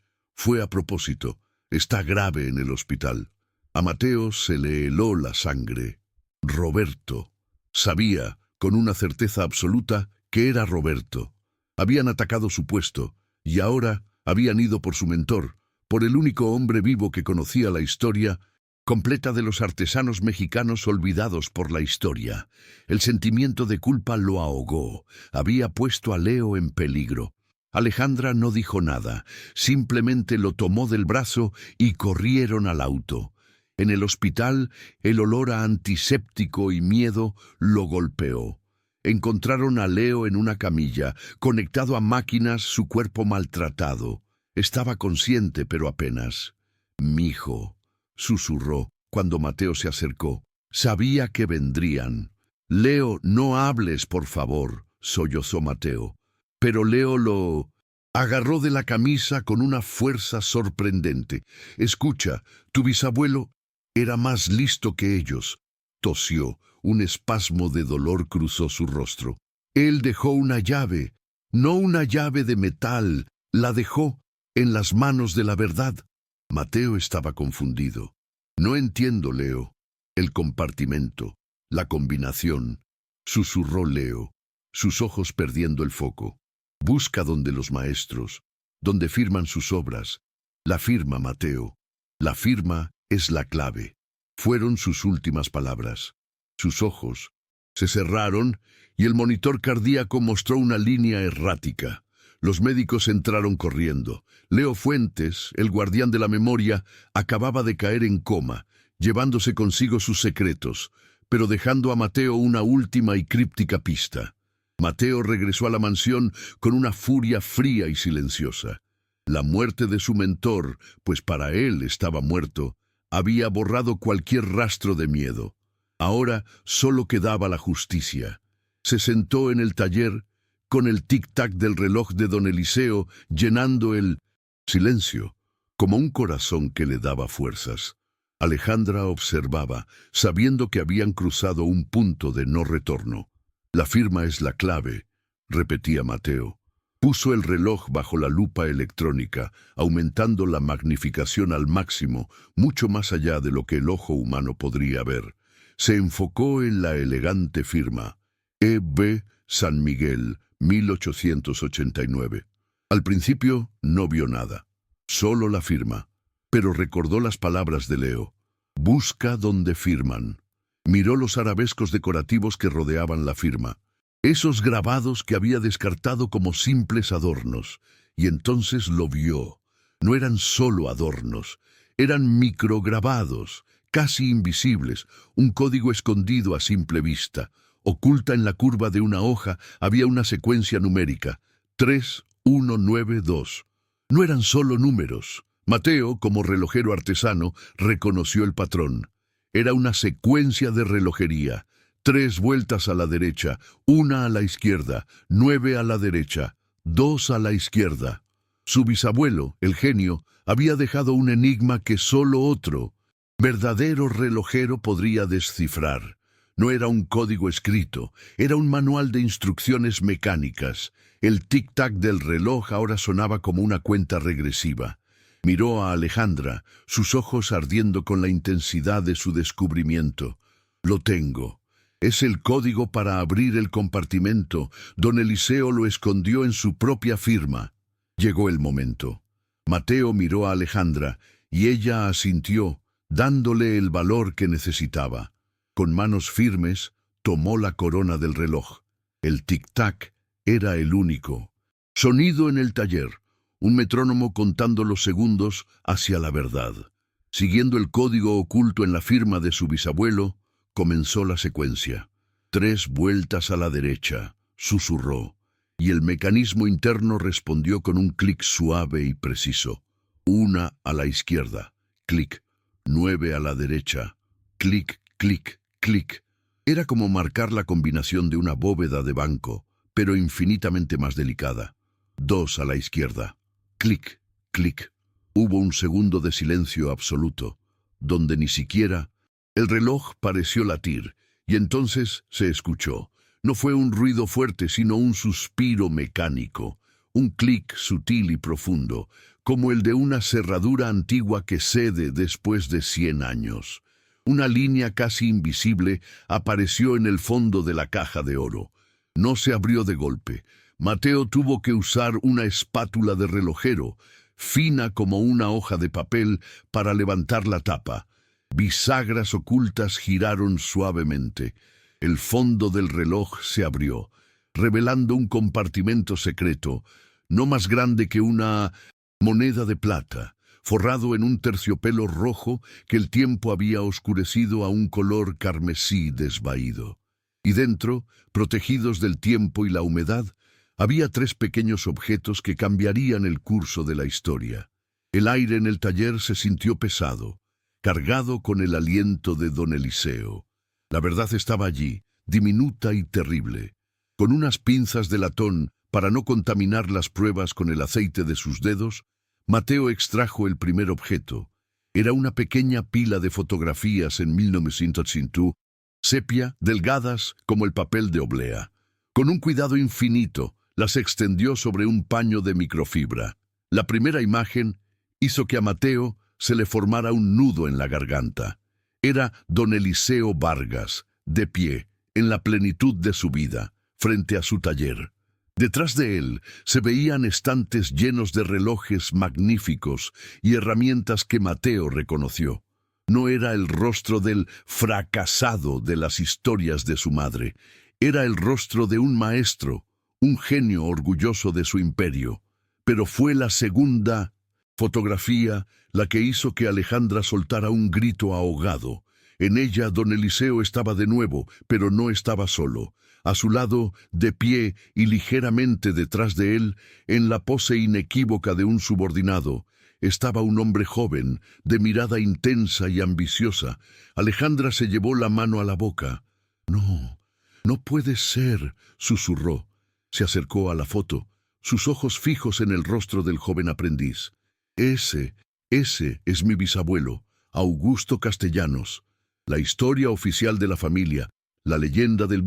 a propósito. Está grave en el hospital». A Mateo se le heló la sangre. Roberto. Sabía, con una certeza absoluta, que era Roberto. Habían atacado su puesto, y ahora habían ido por su mentor, por el único hombre vivo que conocía la historia completa de los artesanos mexicanos olvidados por la historia. El sentimiento de culpa lo ahogó. Había puesto a Leo en peligro. Alejandra no dijo nada, simplemente lo tomó del brazo y corrieron al auto. En el hospital, el olor a antiséptico y miedo lo golpeó. Encontraron a Leo en una camilla, conectado a máquinas, su cuerpo maltratado. Estaba consciente, pero apenas. «Mijo», susurró cuando Mateo se acercó. Sabía que vendrían. «Leo, no hables, por favor», sollozó Mateo. Pero Leo lo agarró de la camisa con una fuerza sorprendente. «Escucha, tu bisabuelo era más listo que ellos», tosió. Un espasmo de dolor cruzó su rostro. «Él dejó una llave, no una llave de metal, la dejó en las manos de la verdad». Mateo estaba confundido. «No entiendo, Leo». «El compartimento, la combinación», susurró Leo, sus ojos perdiendo el foco. «Busca donde los maestros, donde firman sus obras. La firma, Mateo. La firma es la clave». Fueron sus últimas palabras. Sus ojos, Se cerraron y el monitor cardíaco mostró una línea errática. Los médicos entraron corriendo. Leo Fuentes, el guardián de la memoria, acababa de caer en coma, llevándose consigo sus secretos, pero dejando a Mateo una última y críptica pista. Mateo regresó a la mansión con una furia fría y silenciosa. La muerte de su mentor, pues para él estaba muerto, había borrado cualquier rastro de miedo. Ahora solo quedaba la justicia. Se sentó en el taller, con el tic-tac del reloj de don Eliseo llenando el silencio, como un corazón que le daba fuerzas. Alejandra observaba, sabiendo que habían cruzado un punto de no retorno. La firma es la clave, repetía Mateo. Puso el reloj bajo la lupa electrónica, aumentando la magnificación al máximo, mucho más allá de lo que el ojo humano podría ver. Se enfocó en la elegante firma, E.B. San Miguel, 1889. Al principio no vio nada, solo la firma, pero recordó las palabras de Leo. Busca donde firman. Miró los arabescos decorativos que rodeaban la firma, esos grabados que había descartado como simples adornos, y entonces lo vio. No eran solo adornos, eran micrograbados, casi invisibles, un código escondido a simple vista. Oculta en la curva de una hoja había una secuencia numérica, 3192. No eran solo números. Mateo, como relojero artesano, reconoció el patrón. Era una secuencia de relojería. 3 vueltas a la derecha, 1 a la izquierda, 9 a la derecha, 2 a la izquierda. Su bisabuelo, el genio, había dejado un enigma que solo otro, verdadero relojero, podría descifrar. No era un código escrito, era un manual de instrucciones mecánicas. El tic-tac del reloj ahora sonaba como una cuenta regresiva. Miró a Alejandra, sus ojos ardiendo con la intensidad de su descubrimiento. Lo tengo. Es el código para abrir el compartimento. Don Eliseo lo escondió en su propia firma. Llegó el momento. Mateo miró a Alejandra y ella asintió, dándole el valor que necesitaba. Con manos firmes, tomó la corona del reloj. El tic-tac era el único. Sonido en el taller, un metrónomo contando los segundos hacia la verdad. Siguiendo el código oculto en la firma de su bisabuelo, comenzó la secuencia. 3 vueltas a la derecha, susurró, y el mecanismo interno respondió con un clic suave y preciso. 1 a la izquierda, clic. 9 a la derecha, clic, clic, clic. Era como marcar la combinación de una bóveda de banco, pero infinitamente más delicada. 2 a la izquierda, clic, clic. Hubo un segundo de silencio absoluto, donde ni siquiera el reloj pareció latir, y entonces se escuchó. No fue un ruido fuerte, sino un suspiro mecánico, un clic sutil y profundo, como el de una cerradura antigua que cede después de 100 años. Una línea casi invisible apareció en el fondo de la caja de oro. No se abrió de golpe. Mateo tuvo que usar una espátula de relojero, fina como una hoja de papel, para levantar la tapa. Bisagras ocultas giraron suavemente. El fondo del reloj se abrió, revelando un compartimento secreto, no más grande que una moneda de plata, forrado en un terciopelo rojo que el tiempo había oscurecido a un color carmesí desvaído. Y dentro, protegidos del tiempo y la humedad, había 3 pequeños objetos que cambiarían el curso de la historia. El aire en el taller se sintió pesado, cargado con el aliento de don Eliseo. La verdad estaba allí, diminuta y terrible. Con unas pinzas de latón, para no contaminar las pruebas con el aceite de sus dedos, Mateo extrajo el primer objeto. Era una pequeña pila de fotografías en 1902, sepia, delgadas como el papel de oblea. Con un cuidado infinito, las extendió sobre un paño de microfibra. La primera imagen hizo que a Mateo se le formara un nudo en la garganta. Era don Eliseo Vargas, de pie, en la plenitud de su vida, frente a su taller. Detrás de él se veían estantes llenos de relojes magníficos y herramientas que Mateo reconoció. No era el rostro del fracasado de las historias de su madre. Era el rostro de un maestro, un genio orgulloso de su imperio. Pero fue la segunda fotografía la que hizo que Alejandra soltara un grito ahogado. En ella don Eliseo estaba de nuevo, pero no estaba solo. A su lado, de pie y ligeramente detrás de él, en la pose inequívoca de un subordinado, estaba un hombre joven, de mirada intensa y ambiciosa. Alejandra se llevó la mano a la boca. «No, no puede ser», susurró. Se acercó a la foto, sus ojos fijos en el rostro del joven aprendiz. Ese es mi bisabuelo, Augusto Castellanos. La historia oficial de la familia, la leyenda del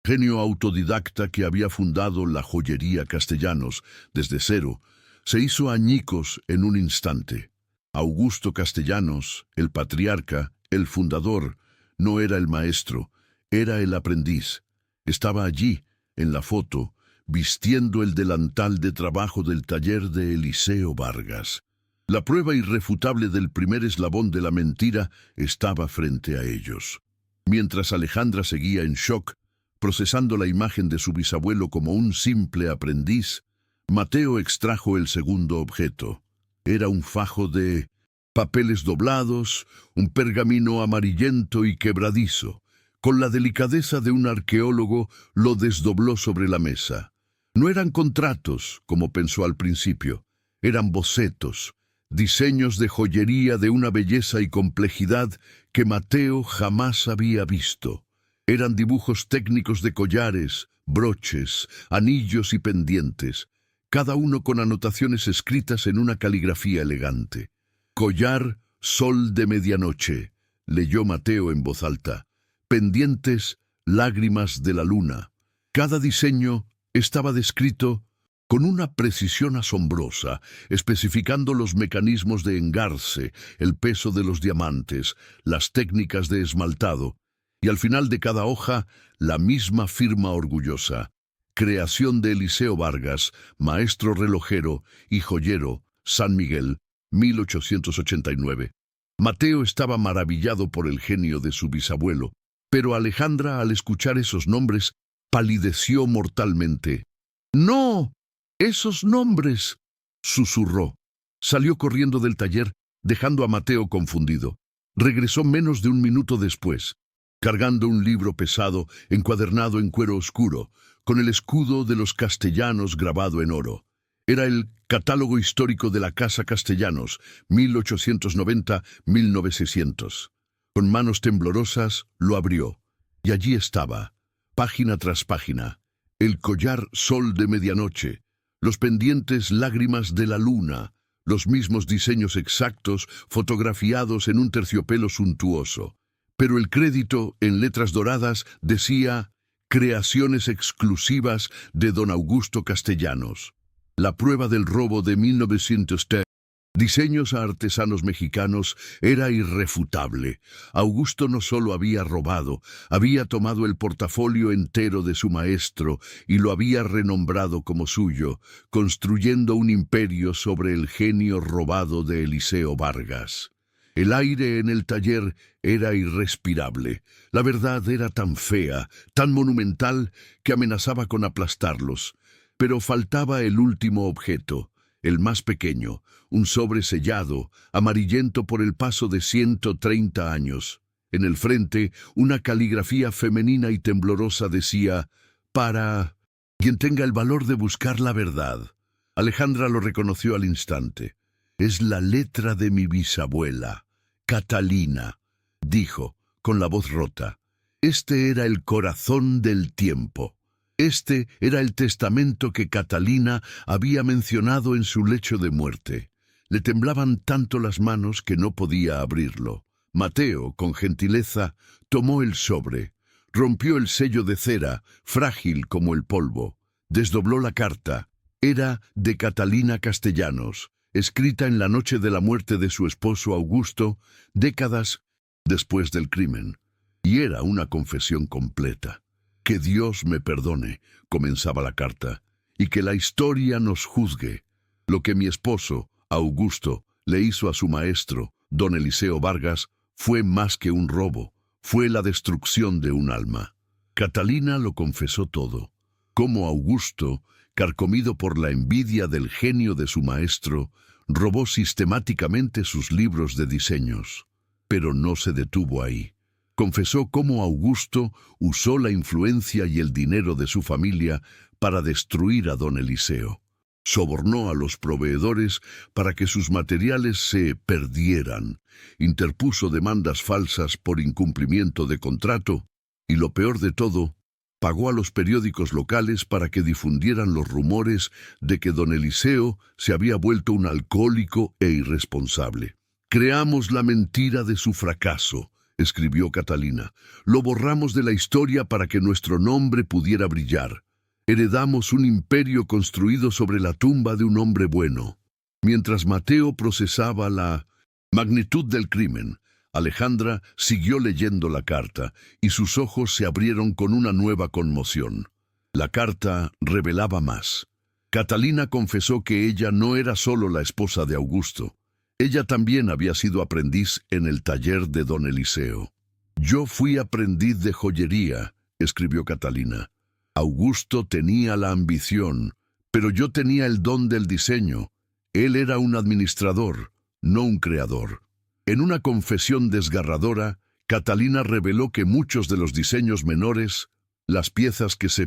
genio autodidacta que había fundado la joyería Castellanos desde cero, se hizo añicos en un instante. Augusto Castellanos, el patriarca, el fundador, no era el maestro, era el aprendiz. Estaba allí, en la foto, vistiendo el delantal de trabajo del taller de Eliseo Vargas. La prueba irrefutable del primer eslabón de la mentira estaba frente a ellos. Mientras Alejandra seguía en shock, procesando la imagen de su bisabuelo como un simple aprendiz, Mateo extrajo el segundo objeto. Era un fajo de papeles doblados, un pergamino amarillento y quebradizo. Con la delicadeza de un arqueólogo, lo desdobló sobre la mesa. No eran contratos, como pensó al principio, eran bocetos, diseños de joyería de una belleza y complejidad que Mateo jamás había visto. Eran dibujos técnicos de collares, broches, anillos y pendientes, cada uno con anotaciones escritas en una caligrafía elegante. «Collar, sol de medianoche», leyó Mateo en voz alta. «Pendientes, lágrimas de la luna». Cada diseño estaba descrito con una precisión asombrosa, especificando los mecanismos de engarce, el peso de los diamantes, las técnicas de esmaltado, y al final de cada hoja, la misma firma orgullosa. Creación de Eliseo Vargas, maestro relojero y joyero, San Miguel, 1889. Mateo estaba maravillado por el genio de su bisabuelo, pero Alejandra, al escuchar esos nombres, palideció mortalmente. «¡No! ¡Esos nombres!», susurró. Salió corriendo del taller, dejando a Mateo confundido. Regresó menos de un minuto después, cargando un libro pesado, encuadernado en cuero oscuro, con el escudo de los Castellanos grabado en oro. Era el Catálogo Histórico de la Casa Castellanos, 1890-1900. Con manos temblorosas, lo abrió. Y allí estaba, página tras página, el collar sol de medianoche, los pendientes lágrimas de la luna, los mismos diseños exactos fotografiados en un terciopelo suntuoso. Pero el crédito, en letras doradas, decía «Creaciones exclusivas de don Augusto Castellanos». La prueba del robo de 1910, diseños a artesanos mexicanos, era irrefutable. Augusto no solo había robado, había tomado el portafolio entero de su maestro y lo había renombrado como suyo, construyendo un imperio sobre el genio robado de Eliseo Vargas. El aire en el taller era irrespirable. La verdad era tan fea, tan monumental, que amenazaba con aplastarlos. Pero faltaba el último objeto, el más pequeño, un sobre sellado, amarillento por el paso de 130 años. En el frente, una caligrafía femenina y temblorosa decía: «Para quien tenga el valor de buscar la verdad». Alejandra lo reconoció al instante. «Es la letra de mi bisabuela, Catalina», dijo, con la voz rota. Este era el corazón del tiempo. Este era el testamento que Catalina había mencionado en su lecho de muerte. Le temblaban tanto las manos que no podía abrirlo. Mateo, con gentileza, tomó el sobre, rompió el sello de cera, frágil como el polvo, desdobló la carta. Era de Catalina Castellanos, escrita en la noche de la muerte de su esposo Augusto, décadas después del crimen. Y era una confesión completa. «Que Dios me perdone», comenzaba la carta, «y que la historia nos juzgue. Lo que mi esposo, Augusto, le hizo a su maestro, don Eliseo Vargas, fue más que un robo, fue la destrucción de un alma. Catalina lo confesó todo. Cómo Augusto, carcomido por la envidia del genio de su maestro, robó sistemáticamente sus libros de diseños. Pero no se detuvo ahí. Confesó cómo Augusto usó la influencia y el dinero de su familia para destruir a don Eliseo. Sobornó a los proveedores para que sus materiales se perdieran, interpuso demandas falsas por incumplimiento de contrato y, lo peor de todo, pagó a los periódicos locales para que difundieran los rumores de que don Eliseo se había vuelto un alcohólico e irresponsable. «Creamos la mentira de su fracaso», escribió Catalina. «Lo borramos de la historia para que nuestro nombre pudiera brillar. Heredamos un imperio construido sobre la tumba de un hombre bueno». Mientras Mateo procesaba la magnitud del crimen, Alejandra siguió leyendo la carta y sus ojos se abrieron con una nueva conmoción. La carta revelaba más. Catalina confesó que ella no era solo la esposa de Augusto. Ella también había sido aprendiz en el taller de don Eliseo. «Yo fui aprendiz de joyería», escribió Catalina. «Augusto tenía la ambición, pero yo tenía el don del diseño. Él era un administrador, no un creador». En una confesión desgarradora, Catalina reveló que muchos de los diseños menores, las piezas que se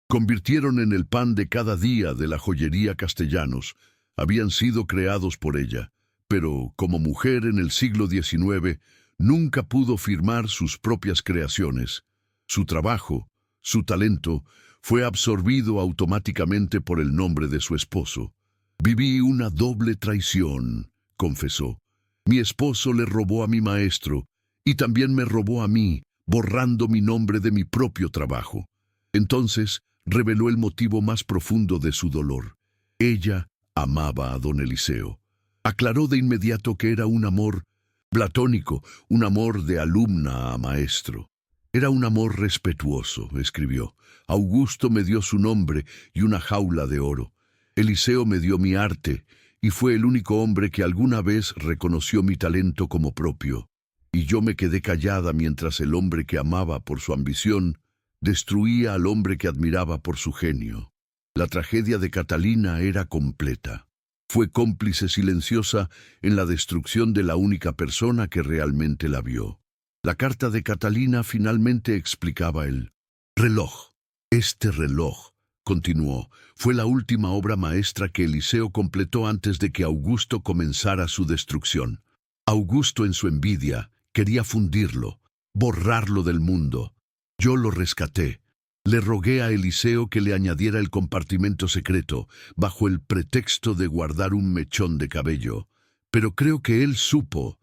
convirtieron en el pan de cada día de la joyería Castellanos, habían sido creados por ella, pero como mujer en el siglo XIX nunca pudo firmar sus propias creaciones. Su trabajo, su talento, fue absorbido automáticamente por el nombre de su esposo. «Viví una doble traición», confesó. «Mi esposo le robó a mi maestro y también me robó a mí, borrando mi nombre de mi propio trabajo». Entonces reveló el motivo más profundo de su dolor. Ella amaba a don Eliseo. Aclaró de inmediato que era un amor platónico, un amor de alumna a maestro. «Era un amor respetuoso», escribió. «Augusto me dio su nombre y una jaula de oro. Eliseo me dio mi arte, y fue el único hombre que alguna vez reconoció mi talento como propio. Y yo me quedé callada mientras el hombre que amaba por su ambición destruía al hombre que admiraba por su genio». La tragedia de Catalina era completa. Fue cómplice silenciosa en la destrucción de la única persona que realmente la vio. La carta de Catalina finalmente explicaba el reloj. «Este reloj», continuó, «fue la última obra maestra que Eliseo completó antes de que Augusto comenzara su destrucción. Augusto, en su envidia, quería fundirlo, borrarlo del mundo. Yo lo rescaté. Le rogué a Eliseo que le añadiera el compartimento secreto, bajo el pretexto de guardar un mechón de cabello. Pero creo que él supo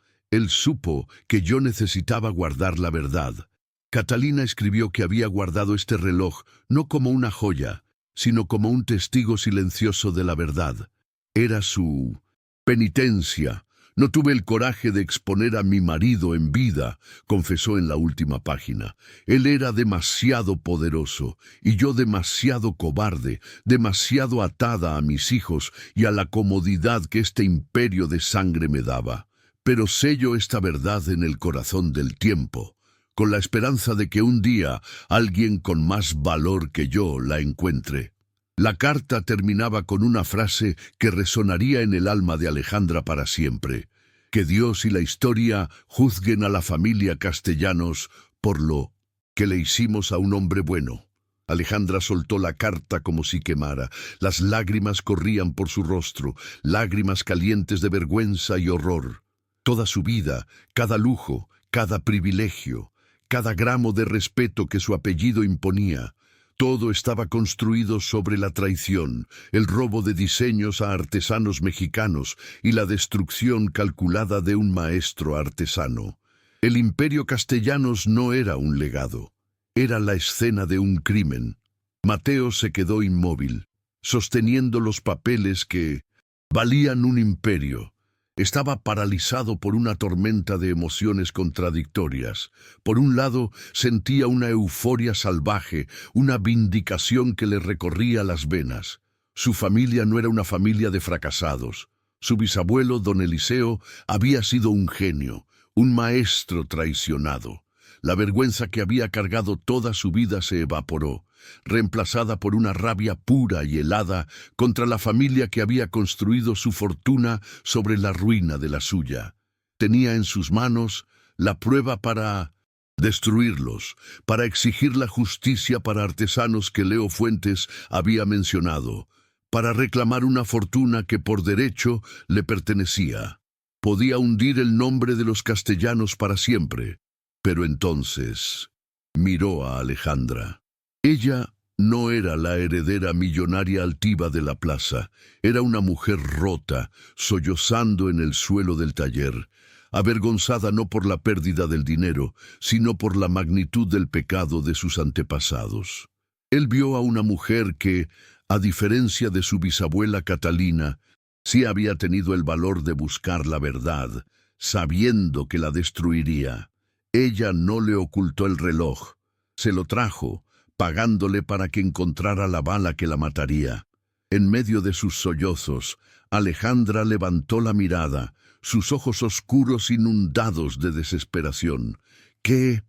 que yo necesitaba guardar la verdad». Catalina escribió que había guardado este reloj no como una joya, sino como un testigo silencioso de la verdad. Era su penitencia. «No tuve el coraje de exponer a mi marido en vida», confesó en la última página. «Él era demasiado poderoso, y yo demasiado cobarde, demasiado atada a mis hijos y a la comodidad que este imperio de sangre me daba. Pero sello esta verdad en el corazón del tiempo, con la esperanza de que un día alguien con más valor que yo la encuentre». La carta terminaba con una frase que resonaría en el alma de Alejandra para siempre: «Que Dios y la historia juzguen a la familia Castellanos por lo que le hicimos a un hombre bueno». Alejandra soltó la carta como si quemara. Las lágrimas corrían por su rostro, lágrimas calientes de vergüenza y horror. Toda su vida, cada lujo, cada privilegio, cada gramo de respeto que su apellido imponía, todo estaba construido sobre la traición, el robo de diseños a artesanos mexicanos y la destrucción calculada de un maestro artesano. El imperio Castellanos no era un legado, era la escena de un crimen. Mateo se quedó inmóvil, sosteniendo los papeles que valían un imperio. Estaba paralizado por una tormenta de emociones contradictorias. Por un lado, sentía una euforia salvaje, una vindicación que le recorría las venas. Su familia no era una familia de fracasados. Su bisabuelo, don Eliseo, había sido un genio, un maestro traicionado. La vergüenza que había cargado toda su vida se evaporó, reemplazada por una rabia pura y helada contra la familia que había construido su fortuna sobre la ruina de la suya. Tenía en sus manos la prueba para destruirlos, para exigir la justicia para artesanos que Leo Fuentes había mencionado, para reclamar una fortuna que por derecho le pertenecía. Podía hundir el nombre de los castellanos para siempre. Pero entonces miró a Alejandra. Ella no era la heredera millonaria altiva de la plaza. Era una mujer rota, sollozando en el suelo del taller, avergonzada no por la pérdida del dinero, sino por la magnitud del pecado de sus antepasados. Él vio a una mujer que, a diferencia de su bisabuela Catalina, sí había tenido el valor de buscar la verdad, sabiendo que la destruiría. Ella no le ocultó el reloj, se lo trajo, pagándole para que encontrara la bala que la mataría. En medio de sus sollozos, Alejandra levantó la mirada, sus ojos oscuros inundados de desesperación. ¿Qué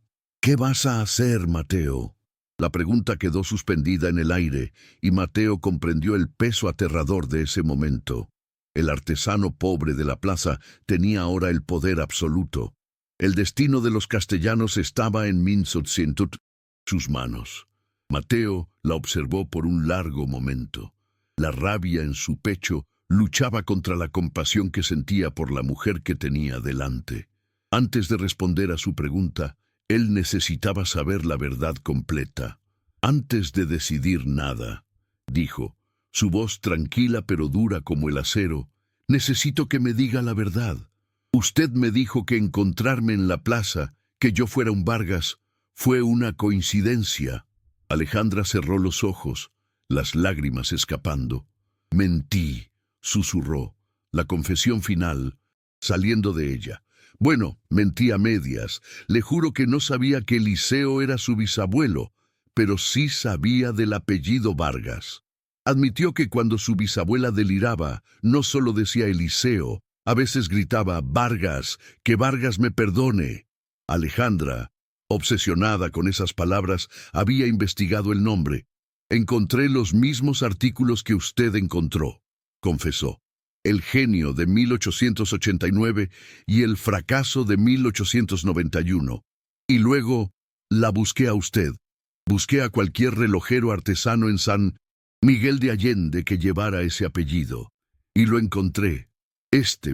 vas a hacer, Mateo? La pregunta quedó suspendida en el aire, y Mateo comprendió el peso aterrador de ese momento. El artesano pobre de la plaza tenía ahora el poder absoluto. El destino de los castellanos estaba en sus manos. Mateo la observó por un largo momento. La rabia en su pecho luchaba contra la compasión que sentía por la mujer que tenía delante. Antes de responder a su pregunta, él necesitaba saber la verdad completa. Antes de decidir nada, dijo, su voz tranquila pero dura como el acero, necesito que me diga la verdad. Usted me dijo que encontrarme en la plaza, que yo fuera un Vargas, fue una coincidencia. Alejandra cerró los ojos, las lágrimas escapando. Mentí, susurró, la confesión final, saliendo de ella. Bueno, mentí a medias. Le juro que no sabía que Eliseo era su bisabuelo, pero sí sabía del apellido Vargas. Admitió que cuando su bisabuela deliraba, no solo decía Eliseo, a veces gritaba, Vargas, que Vargas me perdone. Alejandra, obsesionada con esas palabras, había investigado el nombre. Encontré los mismos artículos que usted encontró, confesó. El genio de 1889 y el fracaso de 1891. Y luego la busqué a usted. Busqué a cualquier relojero artesano en San Miguel de Allende que llevara ese apellido. Y lo encontré.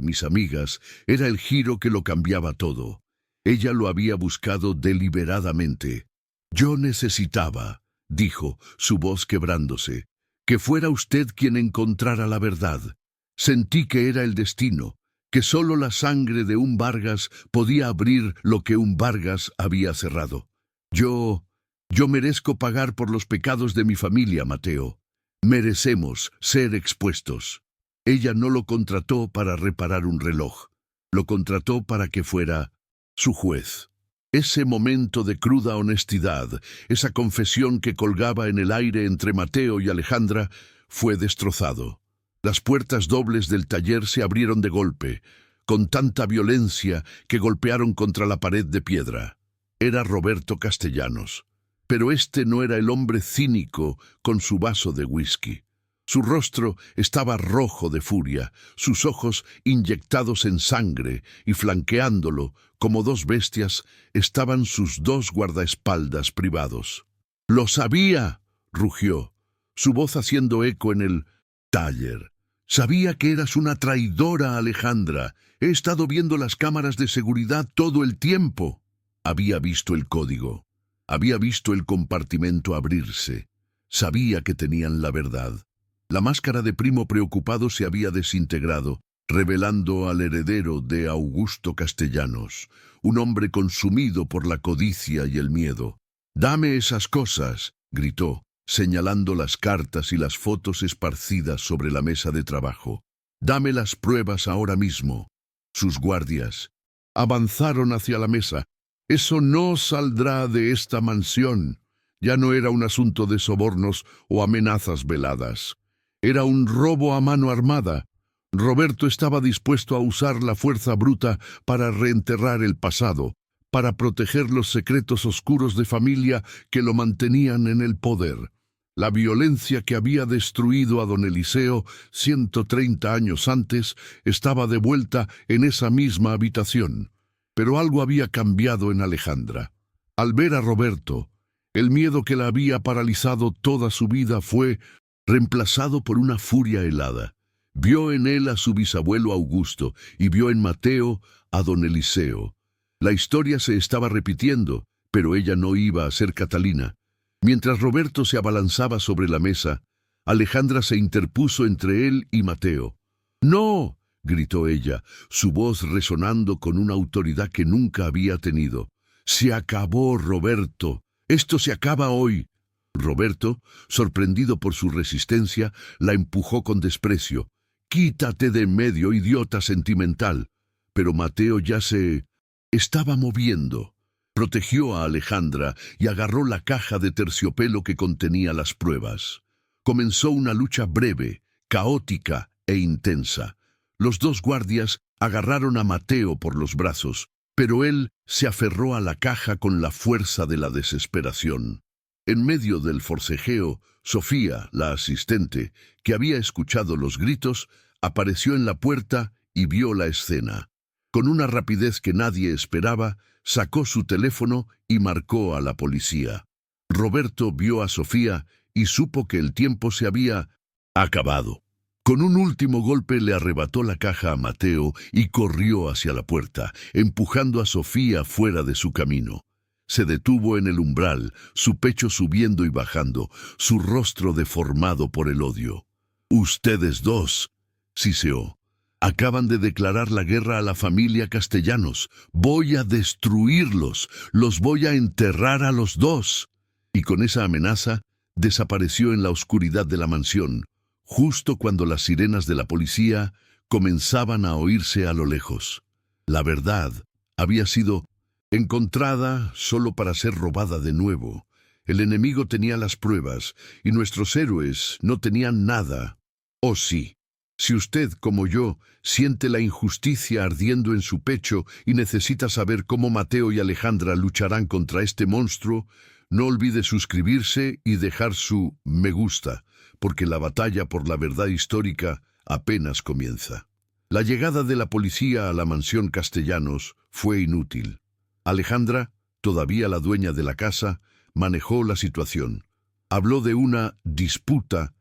Mis amigas, era el giro que lo cambiaba todo. Ella lo había buscado deliberadamente. Yo necesitaba, dijo, su voz quebrándose, que fuera usted quien encontrara la verdad. Sentí que era el destino, que solo la sangre de un Vargas podía abrir lo que un Vargas había cerrado. Yo merezco pagar por los pecados de mi familia, Mateo. Merecemos ser expuestos. Ella no lo contrató para reparar un reloj, lo contrató para que fuera su juez. Ese momento de cruda honestidad, esa confesión que colgaba en el aire entre Mateo y Alejandra, fue destrozado. Las puertas dobles del taller se abrieron de golpe, con tanta violencia que golpearon contra la pared de piedra. Era Roberto Castellanos. Pero este no era el hombre cínico con su vaso de whisky. Su rostro estaba rojo de furia, sus ojos inyectados en sangre, y flanqueándolo, como dos bestias, estaban sus dos guardaespaldas privados. «¡Lo sabía!», rugió, su voz haciendo eco en el taller. «Sabía que eras una traidora, Alejandra. He estado viendo las cámaras de seguridad todo el tiempo». Había visto el código. Había visto el compartimento abrirse. Sabía que tenían la verdad. La máscara de primo preocupado se había desintegrado, revelando al heredero de Augusto Castellanos, un hombre consumido por la codicia y el miedo. «Dame esas cosas», gritó, señalando las cartas y las fotos esparcidas sobre la mesa de trabajo. «Dame las pruebas ahora mismo». Sus guardias avanzaron hacia la mesa. «Eso no saldrá de esta mansión». Ya no era un asunto de sobornos o amenazas veladas. Era un robo a mano armada. Roberto estaba dispuesto a usar la fuerza bruta para reenterrar el pasado, para proteger los secretos oscuros de familia que lo mantenían en el poder. La violencia que había destruido a don Eliseo 130 años antes estaba de vuelta en esa misma habitación. Pero algo había cambiado en Alejandra. Al ver a Roberto, el miedo que la había paralizado toda su vida fue reemplazado por una furia helada. Vio en él a su bisabuelo Augusto y vio en Mateo a don Eliseo. La historia se estaba repitiendo, pero ella no iba a ser Catalina. Mientras Roberto se abalanzaba sobre la mesa, Alejandra se interpuso entre él y Mateo. «¡No!», gritó ella, su voz resonando con una autoridad que nunca había tenido. «Se acabó, Roberto. Esto se acaba hoy». Roberto, sorprendido por su resistencia, la empujó con desprecio. «Quítate de en medio, idiota sentimental». Pero Mateo ya se estaba moviendo. Protegió a Alejandra y agarró la caja de terciopelo que contenía las pruebas. Comenzó una lucha breve, caótica e intensa. Los dos guardias agarraron a Mateo por los brazos, pero él se aferró a la caja con la fuerza de la desesperación. En medio del forcejeo, Sofía, la asistente, que había escuchado los gritos, apareció en la puerta y vio la escena. Con una rapidez que nadie esperaba, sacó su teléfono y marcó a la policía. Roberto vio a Sofía y supo que el tiempo se había acabado. Con un último golpe le arrebató la caja a Mateo y corrió hacia la puerta, empujando a Sofía fuera de su camino. Se detuvo en el umbral, su pecho subiendo y bajando, su rostro deformado por el odio. «Ustedes dos», siseó, «acaban de declarar la guerra a la familia Castellanos. Voy a destruirlos, los voy a enterrar a los dos». Y con esa amenaza, desapareció en la oscuridad de la mansión, justo cuando las sirenas de la policía comenzaban a oírse a lo lejos. La verdad había sido encontrada solo para ser robada de nuevo. El enemigo tenía las pruebas y nuestros héroes no tenían nada. Oh sí, si usted, como yo, siente la injusticia ardiendo en su pecho y necesita saber cómo Mateo y Alejandra lucharán contra este monstruo, no olvide suscribirse y dejar su me gusta, porque la batalla por la verdad histórica apenas comienza. La llegada de la policía a la mansión Castellanos fue inútil. Alejandra, todavía la dueña de la casa, manejó la situación. Habló de una disputa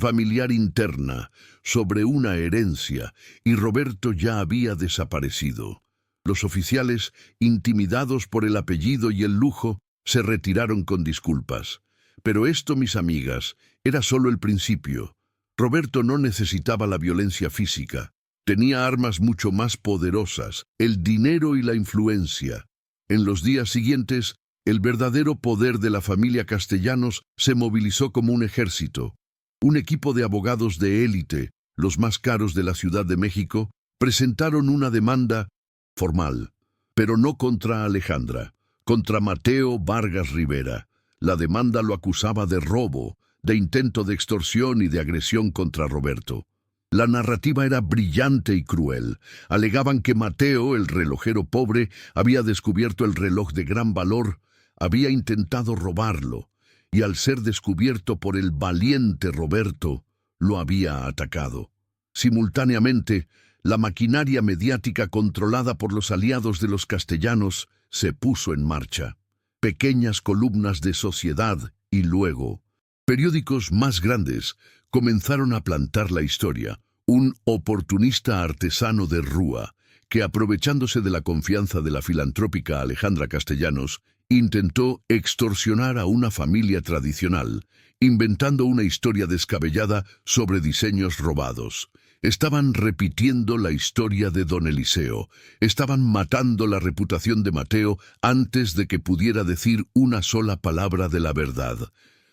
familiar interna sobre una herencia y Roberto ya había desaparecido. Los oficiales, intimidados por el apellido y el lujo, se retiraron con disculpas. Pero esto, mis amigas, era solo el principio. Roberto no necesitaba la violencia física. Tenía armas mucho más poderosas, el dinero y la influencia. En los días siguientes, el verdadero poder de la familia Castellanos se movilizó como un ejército. Un equipo de abogados de élite, los más caros de la Ciudad de México, presentaron una demanda formal, pero no contra Alejandra, contra Mateo Vargas Rivera. La demanda lo acusaba de robo, de intento de extorsión y de agresión contra Roberto. La narrativa era brillante y cruel. Alegaban que Mateo, el relojero pobre, había descubierto el reloj de gran valor, había intentado robarlo, y al ser descubierto por el valiente Roberto, lo había atacado. Simultáneamente, la maquinaria mediática controlada por los aliados de los castellanos se puso en marcha. Pequeñas columnas de Sociedad y luego periódicos más grandes comenzaron a plantar la historia. Un oportunista artesano de Rúa, que aprovechándose de la confianza de la filantrópica Alejandra Castellanos, intentó extorsionar a una familia tradicional, inventando una historia descabellada sobre diseños robados. Estaban repitiendo la historia de don Eliseo, estaban matando la reputación de Mateo antes de que pudiera decir una sola palabra de la verdad.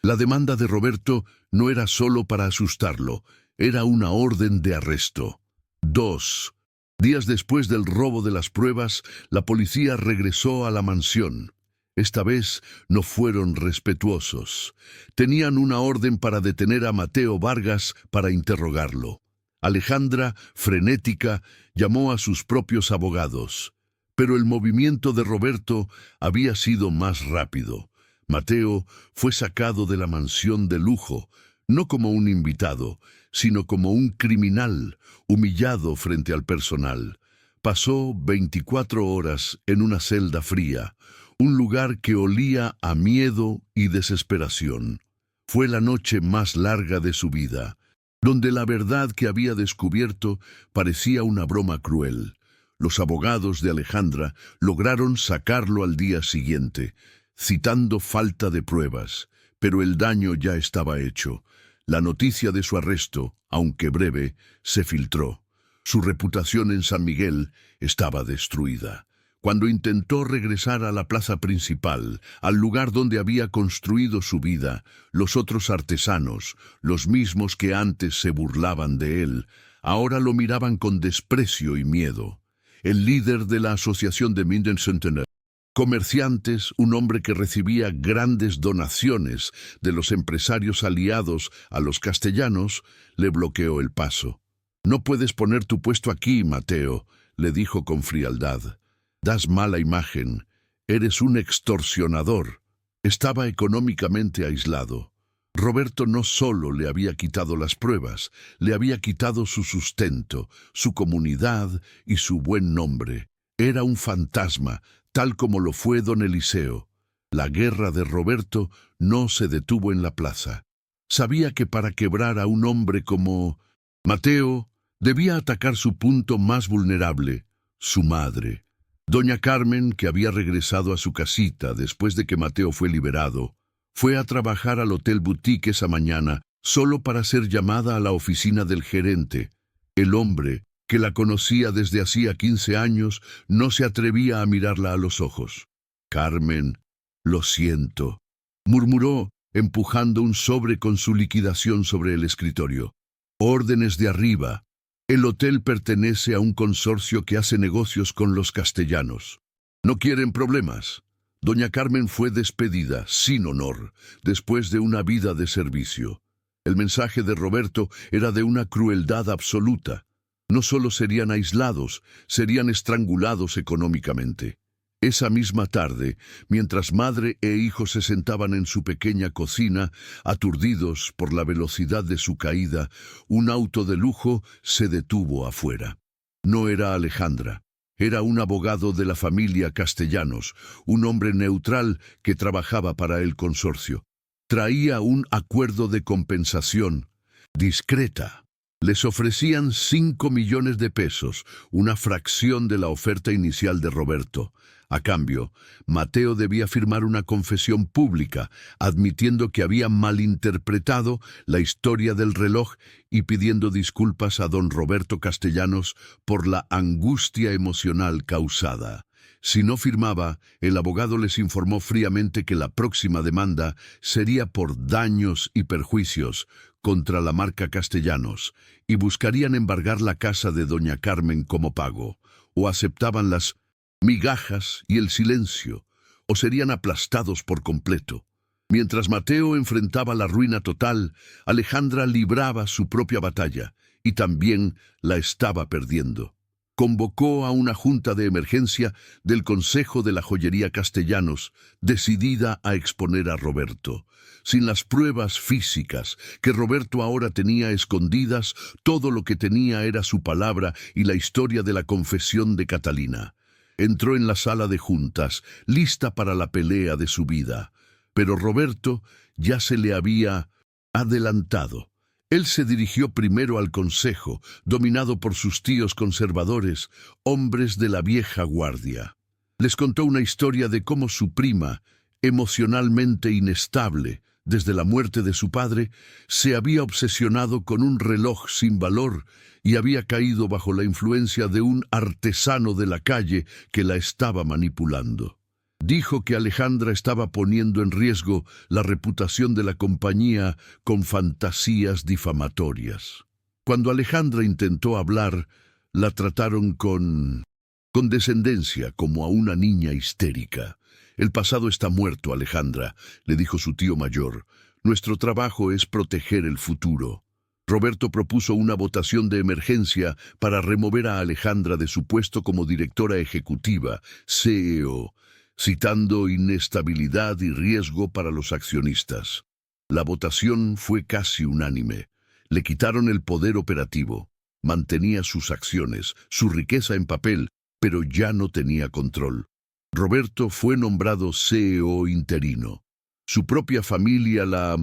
La demanda de Roberto no era solo para asustarlo, era una orden de arresto. 2 días después del robo de las pruebas, la policía regresó a la mansión. Esta vez no fueron respetuosos. Tenían una orden para detener a Mateo Vargas para interrogarlo. Alejandra, frenética, llamó a sus propios abogados. Pero el movimiento de Roberto había sido más rápido. Mateo fue sacado de la mansión de lujo, no como un invitado, sino como un criminal, humillado frente al personal. Pasó 24 horas en una celda fría, un lugar que olía a miedo y desesperación. Fue la noche más larga de su vida, donde la verdad que había descubierto parecía una broma cruel. Los abogados de Alejandra lograron sacarlo al día siguiente, citando falta de pruebas, pero el daño ya estaba hecho. La noticia de su arresto, aunque breve, se filtró. Su reputación en San Miguel estaba destruida. Cuando intentó regresar a la plaza principal, al lugar donde había construido su vida, los otros artesanos, los mismos que antes se burlaban de él, ahora lo miraban con desprecio y miedo. El líder de la Asociación de Minden-Centenaire, comerciantes, un hombre que recibía grandes donaciones de los empresarios aliados a los castellanos, le bloqueó el paso. «No puedes poner tu puesto aquí, Mateo», le dijo con frialdad. «Das mala imagen. Eres un extorsionador». Estaba económicamente aislado. Roberto no solo le había quitado las pruebas, le había quitado su sustento, su comunidad y su buen nombre. Era un fantasma, tal como lo fue don Eliseo. La guerra de Roberto no se detuvo en la plaza. Sabía que para quebrar a un hombre como Mateo, debía atacar su punto más vulnerable, su madre. Doña Carmen, que había regresado a su casita después de que Mateo fue liberado, fue a trabajar al Hotel Boutique esa mañana solo para ser llamada a la oficina del gerente. El hombre, que la conocía desde hacía 15 años, no se atrevía a mirarla a los ojos. «Carmen, lo siento», murmuró, empujando un sobre con su liquidación sobre el escritorio. «Órdenes de arriba. El hotel pertenece a un consorcio que hace negocios con los castellanos. No quieren problemas». Doña Carmen fue despedida, sin honor, después de una vida de servicio. El mensaje de Roberto era de una crueldad absoluta. No solo serían aislados, serían estrangulados económicamente. Esa misma tarde, mientras madre e hijo se sentaban en su pequeña cocina, aturdidos por la velocidad de su caída, un auto de lujo se detuvo afuera. No era Alejandra. Era un abogado de la familia Castellanos, un hombre neutral que trabajaba para el consorcio. Traía un acuerdo de compensación discreta. Les ofrecían 5 millones de pesos, una fracción de la oferta inicial de Roberto. A cambio, Mateo debía firmar una confesión pública, admitiendo que había malinterpretado la historia del reloj y pidiendo disculpas a don Roberto Castellanos por la angustia emocional causada. Si no firmaba, el abogado les informó fríamente que la próxima demanda sería por daños y perjuicios contra la marca Castellanos, y buscarían embargar la casa de doña Carmen como pago, o aceptaban las migajas y el silencio, o serían aplastados por completo. Mientras Mateo enfrentaba la ruina total, Alejandra libraba su propia batalla, y también la estaba perdiendo. Convocó a una junta de emergencia del Consejo de la Joyería Castellanos, decidida a exponer a Roberto. Sin las pruebas físicas que Roberto ahora tenía escondidas, todo lo que tenía era su palabra y la historia de la confesión de Catalina. Entró en la sala de juntas, lista para la pelea de su vida. Pero Roberto ya se le había adelantado. Él se dirigió primero al consejo, dominado por sus tíos conservadores, hombres de la vieja guardia. Les contó una historia de cómo su prima, emocionalmente inestable desde la muerte de su padre, se había obsesionado con un reloj sin valor y había caído bajo la influencia de un artesano de la calle que la estaba manipulando. Dijo que Alejandra estaba poniendo en riesgo la reputación de la compañía con fantasías difamatorias. Cuando Alejandra intentó hablar, la trataron con condescendencia, como a una niña histérica. «El pasado está muerto, Alejandra», le dijo su tío mayor. «Nuestro trabajo es proteger el futuro». Roberto propuso una votación de emergencia para remover a Alejandra de su puesto como directora ejecutiva, CEO, citando inestabilidad y riesgo para los accionistas. La votación fue casi unánime. Le quitaron el poder operativo. Mantenía sus acciones, su riqueza en papel, pero ya no tenía control. Roberto fue nombrado CEO interino. Su propia familia la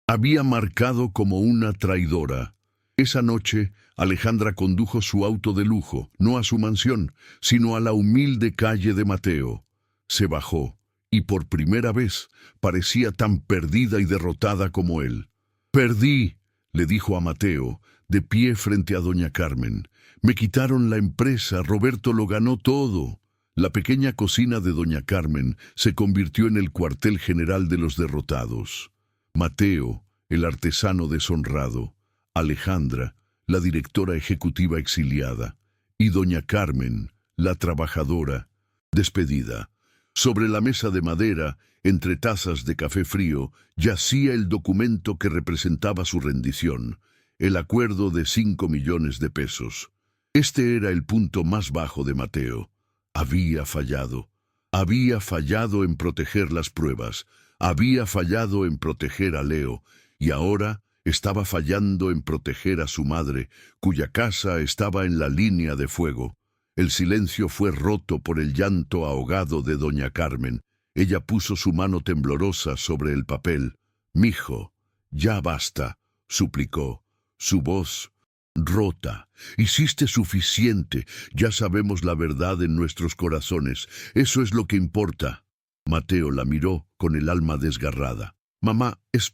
había marcado como una traidora. Esa noche, Alejandra condujo su auto de lujo, no a su mansión, sino a la humilde calle de Mateo. Se bajó, y por primera vez parecía tan perdida y derrotada como él. «Perdí», le dijo a Mateo, de pie frente a doña Carmen. «Me quitaron la empresa, Roberto lo ganó todo». La pequeña cocina de doña Carmen se convirtió en el cuartel general de los derrotados. Mateo, el artesano deshonrado, Alejandra, la directora ejecutiva exiliada, y doña Carmen, la trabajadora, despedida. Sobre la mesa de madera, entre tazas de café frío, yacía el documento que representaba su rendición, el acuerdo de 5 millones de pesos. Este era el punto más bajo de Mateo. Había fallado en proteger las pruebas, había fallado en proteger a Leo, y ahora estaba fallando en proteger a su madre, cuya casa estaba en la línea de fuego. El silencio fue roto por el llanto ahogado de doña Carmen. Ella puso su mano temblorosa sobre el papel. «Mijo, ya basta», suplicó, su voz rota. «Hiciste suficiente, ya sabemos la verdad en nuestros corazones, eso es lo que importa». Mateo la miró con el alma desgarrada. «Mamá, es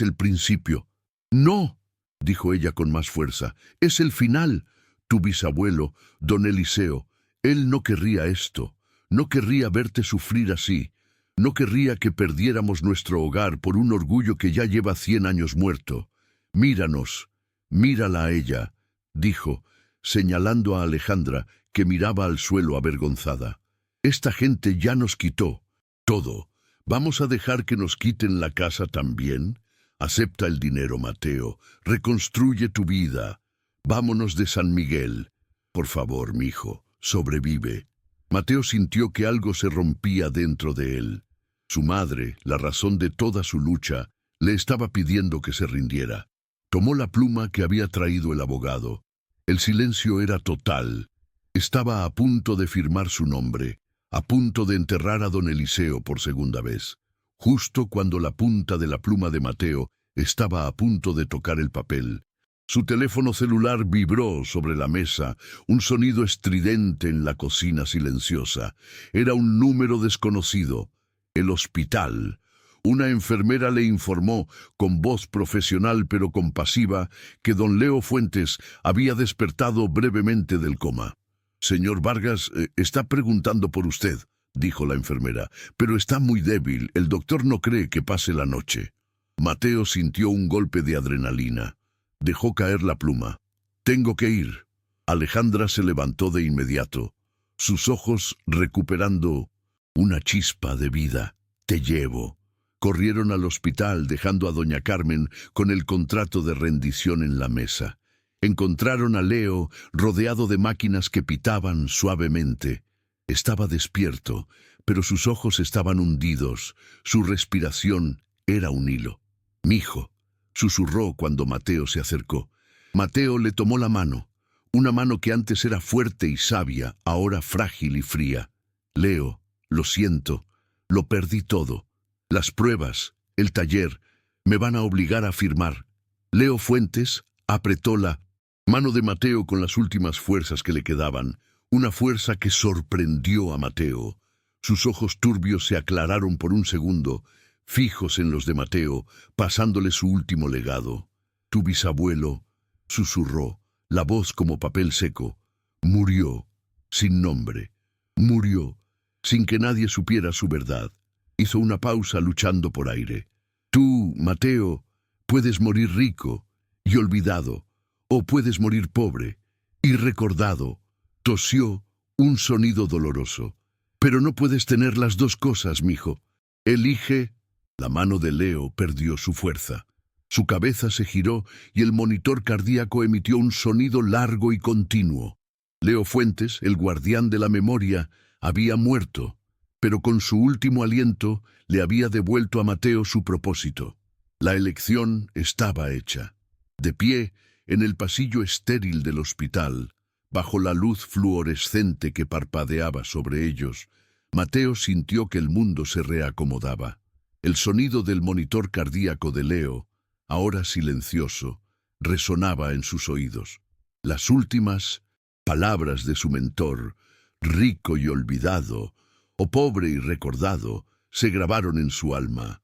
el principio». «No», dijo ella con más fuerza, «es el final. Tu bisabuelo, don Eliseo, él no querría esto, no querría verte sufrir así, no querría que perdiéramos nuestro hogar por un orgullo que ya lleva 100 años muerto. Míranos, mírala a ella», dijo, señalando a Alejandra, que miraba al suelo avergonzada. «Esta gente ya nos quitó todo. ¿Vamos a dejar que nos quiten la casa también? Acepta el dinero, Mateo, reconstruye tu vida. Vámonos de San Miguel. Por favor, mijo, sobrevive». Mateo sintió que algo se rompía dentro de él. Su madre, la razón de toda su lucha, le estaba pidiendo que se rindiera. Tomó la pluma que había traído el abogado. El silencio era total. Estaba a punto de firmar su nombre, a punto de enterrar a don Eliseo por segunda vez. Justo cuando la punta de la pluma de Mateo estaba a punto de tocar el papel, su teléfono celular vibró sobre la mesa, un sonido estridente en la cocina silenciosa. Era un número desconocido. El hospital. Una enfermera le informó, con voz profesional pero compasiva, que don Leo Fuentes había despertado brevemente del coma. «Señor Vargas, está preguntando por usted», dijo la enfermera, «pero está muy débil, el doctor no cree que pase la noche». Mateo sintió un golpe de adrenalina. Dejó caer la pluma. «Tengo que ir». Alejandra se levantó de inmediato, sus ojos recuperando una chispa de vida. «Te llevo». Corrieron al hospital, dejando a doña Carmen con el contrato de rendición en la mesa. Encontraron a Leo rodeado de máquinas que pitaban suavemente. Estaba despierto, pero sus ojos estaban hundidos, su respiración era un hilo. «Mijo», susurró cuando Mateo se acercó. Mateo le tomó la mano, una mano que antes era fuerte y sabia, ahora frágil y fría. «Leo, lo siento, lo perdí todo. Las pruebas, el taller, me van a obligar a firmar». Leo Fuentes apretó la mano de Mateo con las últimas fuerzas que le quedaban, una fuerza que sorprendió a Mateo. Sus ojos turbios se aclararon por un segundo, fijos en los de Mateo, pasándole su último legado. «Tu bisabuelo», susurró, la voz como papel seco, «murió, sin nombre, murió, sin que nadie supiera su verdad». Hizo una pausa luchando por aire. «Tú, Mateo, puedes morir rico y olvidado, o puedes morir pobre y recordado». Tosió un sonido doloroso. «Pero no puedes tener las dos cosas, mijo. Elige». La mano de Leo perdió su fuerza. Su cabeza se giró y el monitor cardíaco emitió un sonido largo y continuo. Leo Fuentes, el guardián de la memoria, había muerto, pero con su último aliento le había devuelto a Mateo su propósito. La elección estaba hecha. De pie, en el pasillo estéril del hospital, bajo la luz fluorescente que parpadeaba sobre ellos, Mateo sintió que el mundo se reacomodaba. El sonido del monitor cardíaco de Leo, ahora silencioso, resonaba en sus oídos. Las últimas palabras de su mentor, rico y olvidado, o pobre y recordado, se grabaron en su alma.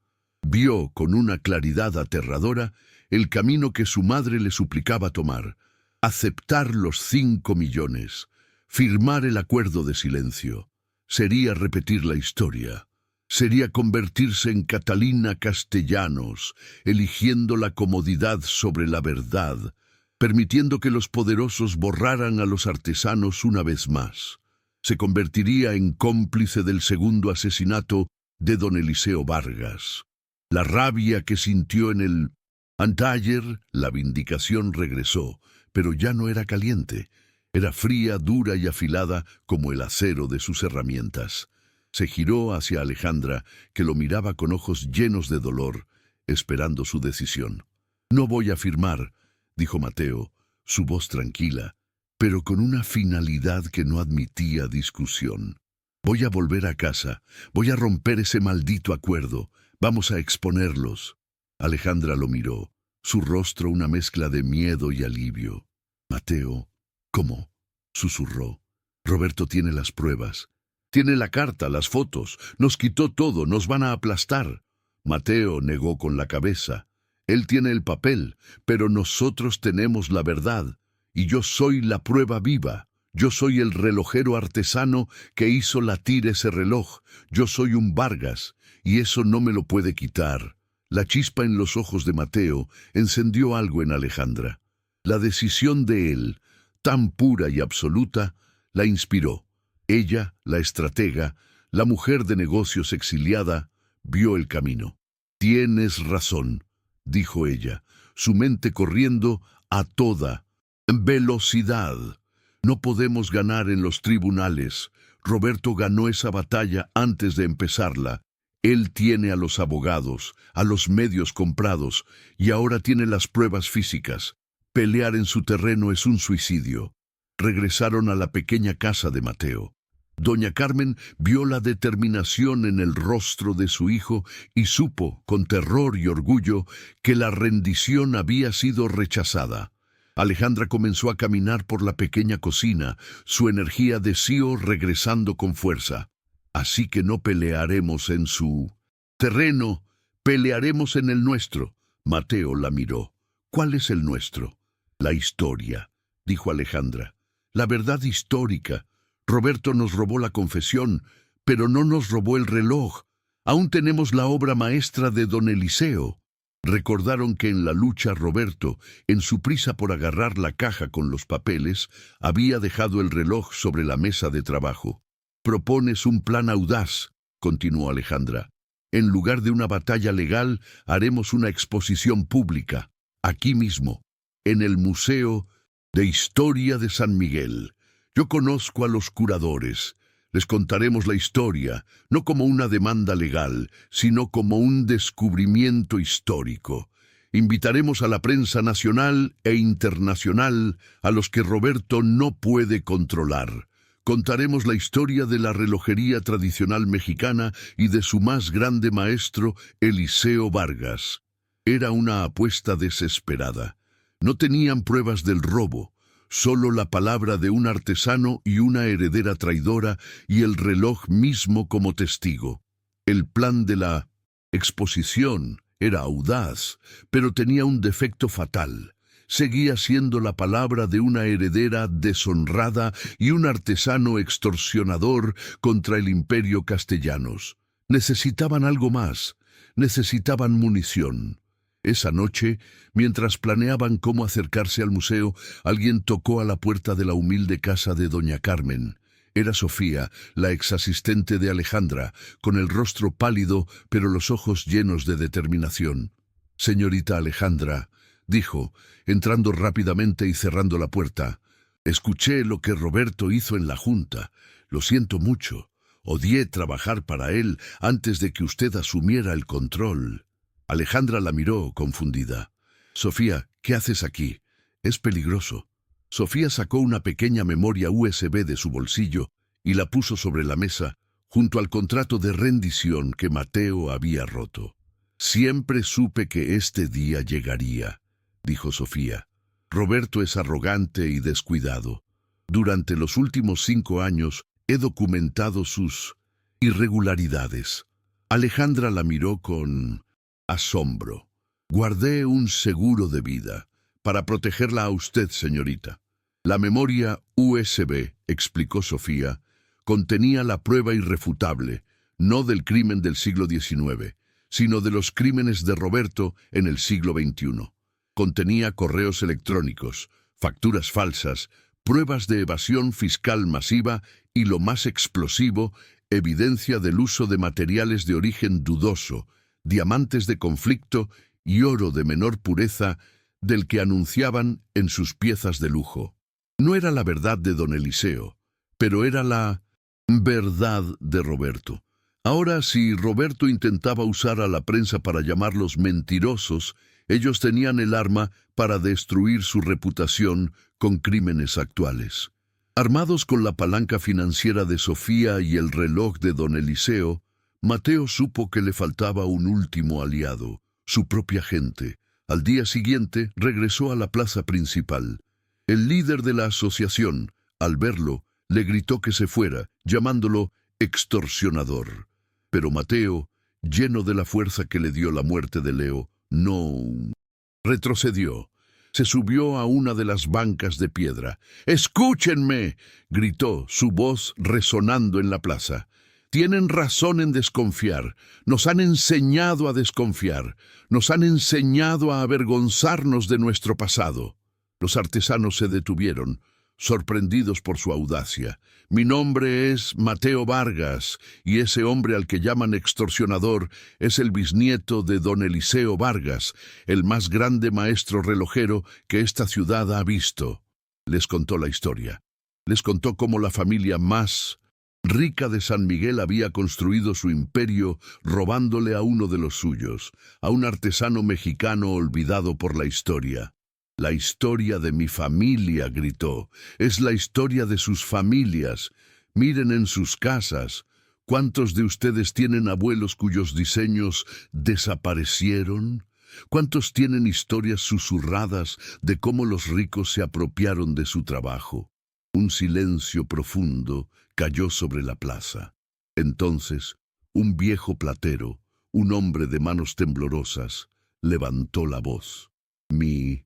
Vio con una claridad aterradora el camino que su madre le suplicaba tomar: aceptar los 5 millones, firmar el acuerdo de silencio. Sería repetir la historia. Sería convertirse en Catalina Castellanos, eligiendo la comodidad sobre la verdad, permitiendo que los poderosos borraran a los artesanos una vez más. Se convertiría en cómplice del segundo asesinato de don Eliseo Vargas. La rabia que sintió en el antayer, la vindicación regresó, pero ya no era caliente. Era fría, dura y afilada como el acero de sus herramientas. Se giró hacia Alejandra, que lo miraba con ojos llenos de dolor, esperando su decisión. «No voy a firmar», dijo Mateo, su voz tranquila, pero con una finalidad que no admitía discusión. «Voy a volver a casa, voy a romper ese maldito acuerdo, vamos a exponerlos». Alejandra lo miró, su rostro una mezcla de miedo y alivio. «Mateo, ¿cómo?», susurró. «Roberto tiene las pruebas. Tiene la carta, las fotos, nos quitó todo, nos van a aplastar». Mateo negó con la cabeza. «Él tiene el papel, pero nosotros tenemos la verdad, y yo soy la prueba viva. Yo soy el relojero artesano que hizo latir ese reloj. Yo soy un Vargas, y eso no me lo puede quitar». La chispa en los ojos de Mateo encendió algo en Alejandra. La decisión de él, tan pura y absoluta, la inspiró. Ella, la estratega, la mujer de negocios exiliada, vio el camino. «Tienes razón», dijo ella, su mente corriendo a toda velocidad. «No podemos ganar en los tribunales. Roberto ganó esa batalla antes de empezarla. Él tiene a los abogados, a los medios comprados, y ahora tiene las pruebas físicas. Pelear en su terreno es un suicidio». Regresaron a la pequeña casa de Mateo. Doña Carmen vio la determinación en el rostro de su hijo y supo, con terror y orgullo, que la rendición había sido rechazada. Alejandra comenzó a caminar por la pequeña cocina, su energía deseó regresando con fuerza. «Así que no pelearemos en su terreno, pelearemos en el nuestro». Mateo la miró. «¿Cuál es el nuestro?» «La historia», dijo Alejandra. «La verdad histórica. Roberto nos robó la confesión, pero no nos robó el reloj. Aún tenemos la obra maestra de don Eliseo». Recordaron que en la lucha Roberto, en su prisa por agarrar la caja con los papeles, había dejado el reloj sobre la mesa de trabajo. «Propones un plan audaz», continuó Alejandra. «En lugar de una batalla legal, haremos una exposición pública, aquí mismo, en el Museo de Historia de San Miguel. Yo conozco a los curadores. Les contaremos la historia, no como una demanda legal, sino como un descubrimiento histórico. Invitaremos a la prensa nacional e internacional, a los que Roberto no puede controlar. Contaremos la historia de la relojería tradicional mexicana y de su más grande maestro, Eliseo Vargas». Era una apuesta desesperada. No tenían pruebas del robo, solo la palabra de un artesano y una heredera traidora y el reloj mismo como testigo. El plan de la exposición era audaz, pero tenía un defecto fatal. Seguía siendo la palabra de una heredera deshonrada y un artesano extorsionador contra el imperio castellanos. Necesitaban algo más, necesitaban munición. Esa noche, mientras planeaban cómo acercarse al museo, alguien tocó a la puerta de la humilde casa de doña Carmen. Era Sofía, la exasistente de Alejandra, con el rostro pálido pero los ojos llenos de determinación. Señorita Alejandra, dijo, entrando rápidamente y cerrando la puerta, escuché lo que Roberto hizo en la junta. Lo siento mucho. Odié trabajar para él antes de que usted asumiera el control. Alejandra la miró, confundida. Sofía, ¿qué haces aquí? Es peligroso. Sofía sacó una pequeña memoria USB de su bolsillo y la puso sobre la mesa, junto al contrato de rendición que Mateo había roto. Siempre supe que este día llegaría, dijo Sofía. Roberto es arrogante y descuidado. Durante los últimos 5 años he documentado sus irregularidades. Alejandra la miró con asombro. Guardé un seguro de vida para protegerla a usted, señorita. La memoria USB, explicó Sofía, contenía la prueba irrefutable, no del crimen del siglo XIX, sino de los crímenes de Roberto en el siglo XXI. Contenía correos electrónicos, facturas falsas, pruebas de evasión fiscal masiva y, lo más explosivo, evidencia del uso de materiales de origen dudoso, diamantes de conflicto y oro de menor pureza del que anunciaban en sus piezas de lujo. No era la verdad de don Eliseo, pero era la verdad de Roberto. Ahora, si Roberto intentaba usar a la prensa para llamarlos mentirosos, ellos tenían el arma para destruir su reputación con crímenes actuales. Armados con la palanca financiera de Sofía y el reloj de don Eliseo, Mateo supo que le faltaba un último aliado, su propia gente. Al día siguiente regresó a la plaza principal. El líder de la asociación, al verlo, le gritó que se fuera, llamándolo extorsionador. Pero Mateo, lleno de la fuerza que le dio la muerte de Leo, no retrocedió. Se subió a una de las bancas de piedra. ¡Escúchenme!, gritó, su voz resonando en la plaza. Tienen razón en desconfiar. Nos han enseñado a desconfiar. Nos han enseñado a avergonzarnos de nuestro pasado. Los artesanos se detuvieron, sorprendidos por su audacia. Mi nombre es Mateo Vargas, y ese hombre al que llaman extorsionador es el bisnieto de don Eliseo Vargas, el más grande maestro relojero que esta ciudad ha visto. Les contó la historia. Les contó cómo la familia más rica de San Miguel había construido su imperio robándole a uno de los suyos, a un artesano mexicano olvidado por la historia. La historia de mi familia, gritó, es la historia de sus familias. Miren en sus casas. ¿Cuántos de ustedes tienen abuelos cuyos diseños desaparecieron? ¿Cuántos tienen historias susurradas de cómo los ricos se apropiaron de su trabajo? Un silencio profundo cayó sobre la plaza. Entonces, un viejo platero, un hombre de manos temblorosas, levantó la voz. Mi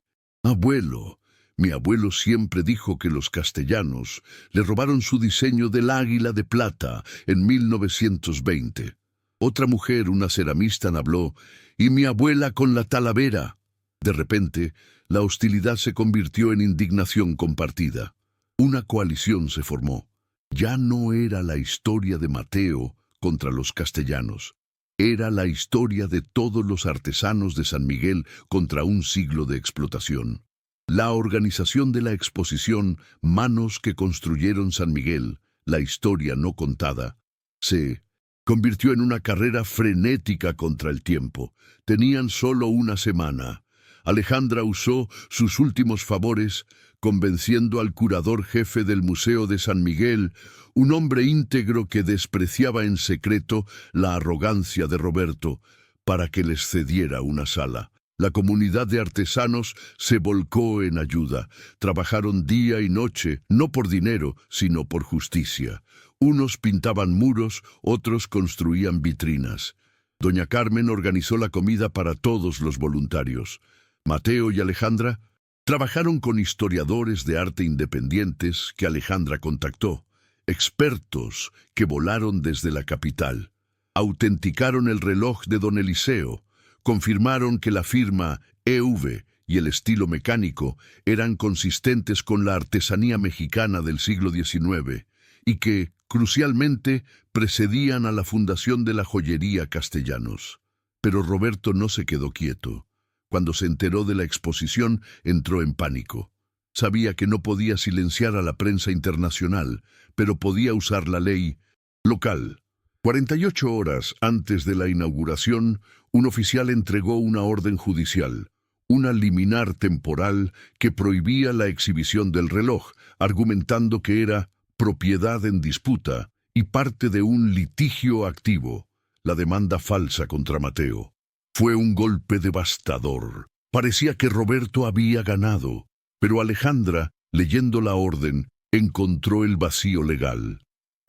abuelo siempre dijo que los castellanos le robaron su diseño del águila de plata en 1920. Otra mujer, una ceramista, habló, y mi abuela con la talavera. De repente, la hostilidad se convirtió en indignación compartida. Una coalición se formó. Ya no era la historia de Mateo contra los castellanos. Era la historia de todos los artesanos de San Miguel contra un siglo de explotación. La organización de la exposición Manos que construyeron San Miguel, la historia no contada, se convirtió en una carrera frenética contra el tiempo. Tenían solo una semana. Alejandra usó sus últimos favores, convenciendo al curador jefe del Museo de San Miguel, un hombre íntegro que despreciaba en secreto la arrogancia de Roberto, para que les cediera una sala. La comunidad de artesanos se volcó en ayuda. Trabajaron día y noche, no por dinero, sino por justicia. Unos pintaban muros, otros construían vitrinas. Doña Carmen organizó la comida para todos los voluntarios. Mateo y Alejandra trabajaron con historiadores de arte independientes que Alejandra contactó, expertos que volaron desde la capital. Autenticaron el reloj de don Eliseo, confirmaron que la firma EV y el estilo mecánico eran consistentes con la artesanía mexicana del siglo XIX y que, crucialmente, precedían a la fundación de la joyería Castellanos. Pero Roberto no se quedó quieto. Cuando se enteró de la exposición, entró en pánico. Sabía que no podía silenciar a la prensa internacional, pero podía usar la ley local. 48 horas antes de la inauguración, un oficial entregó una orden judicial, una liminar temporal que prohibía la exhibición del reloj, argumentando que era propiedad en disputa y parte de un litigio activo, la demanda falsa contra Mateo. Fue un golpe devastador. Parecía que Roberto había ganado, pero Alejandra, leyendo la orden, encontró el vacío legal.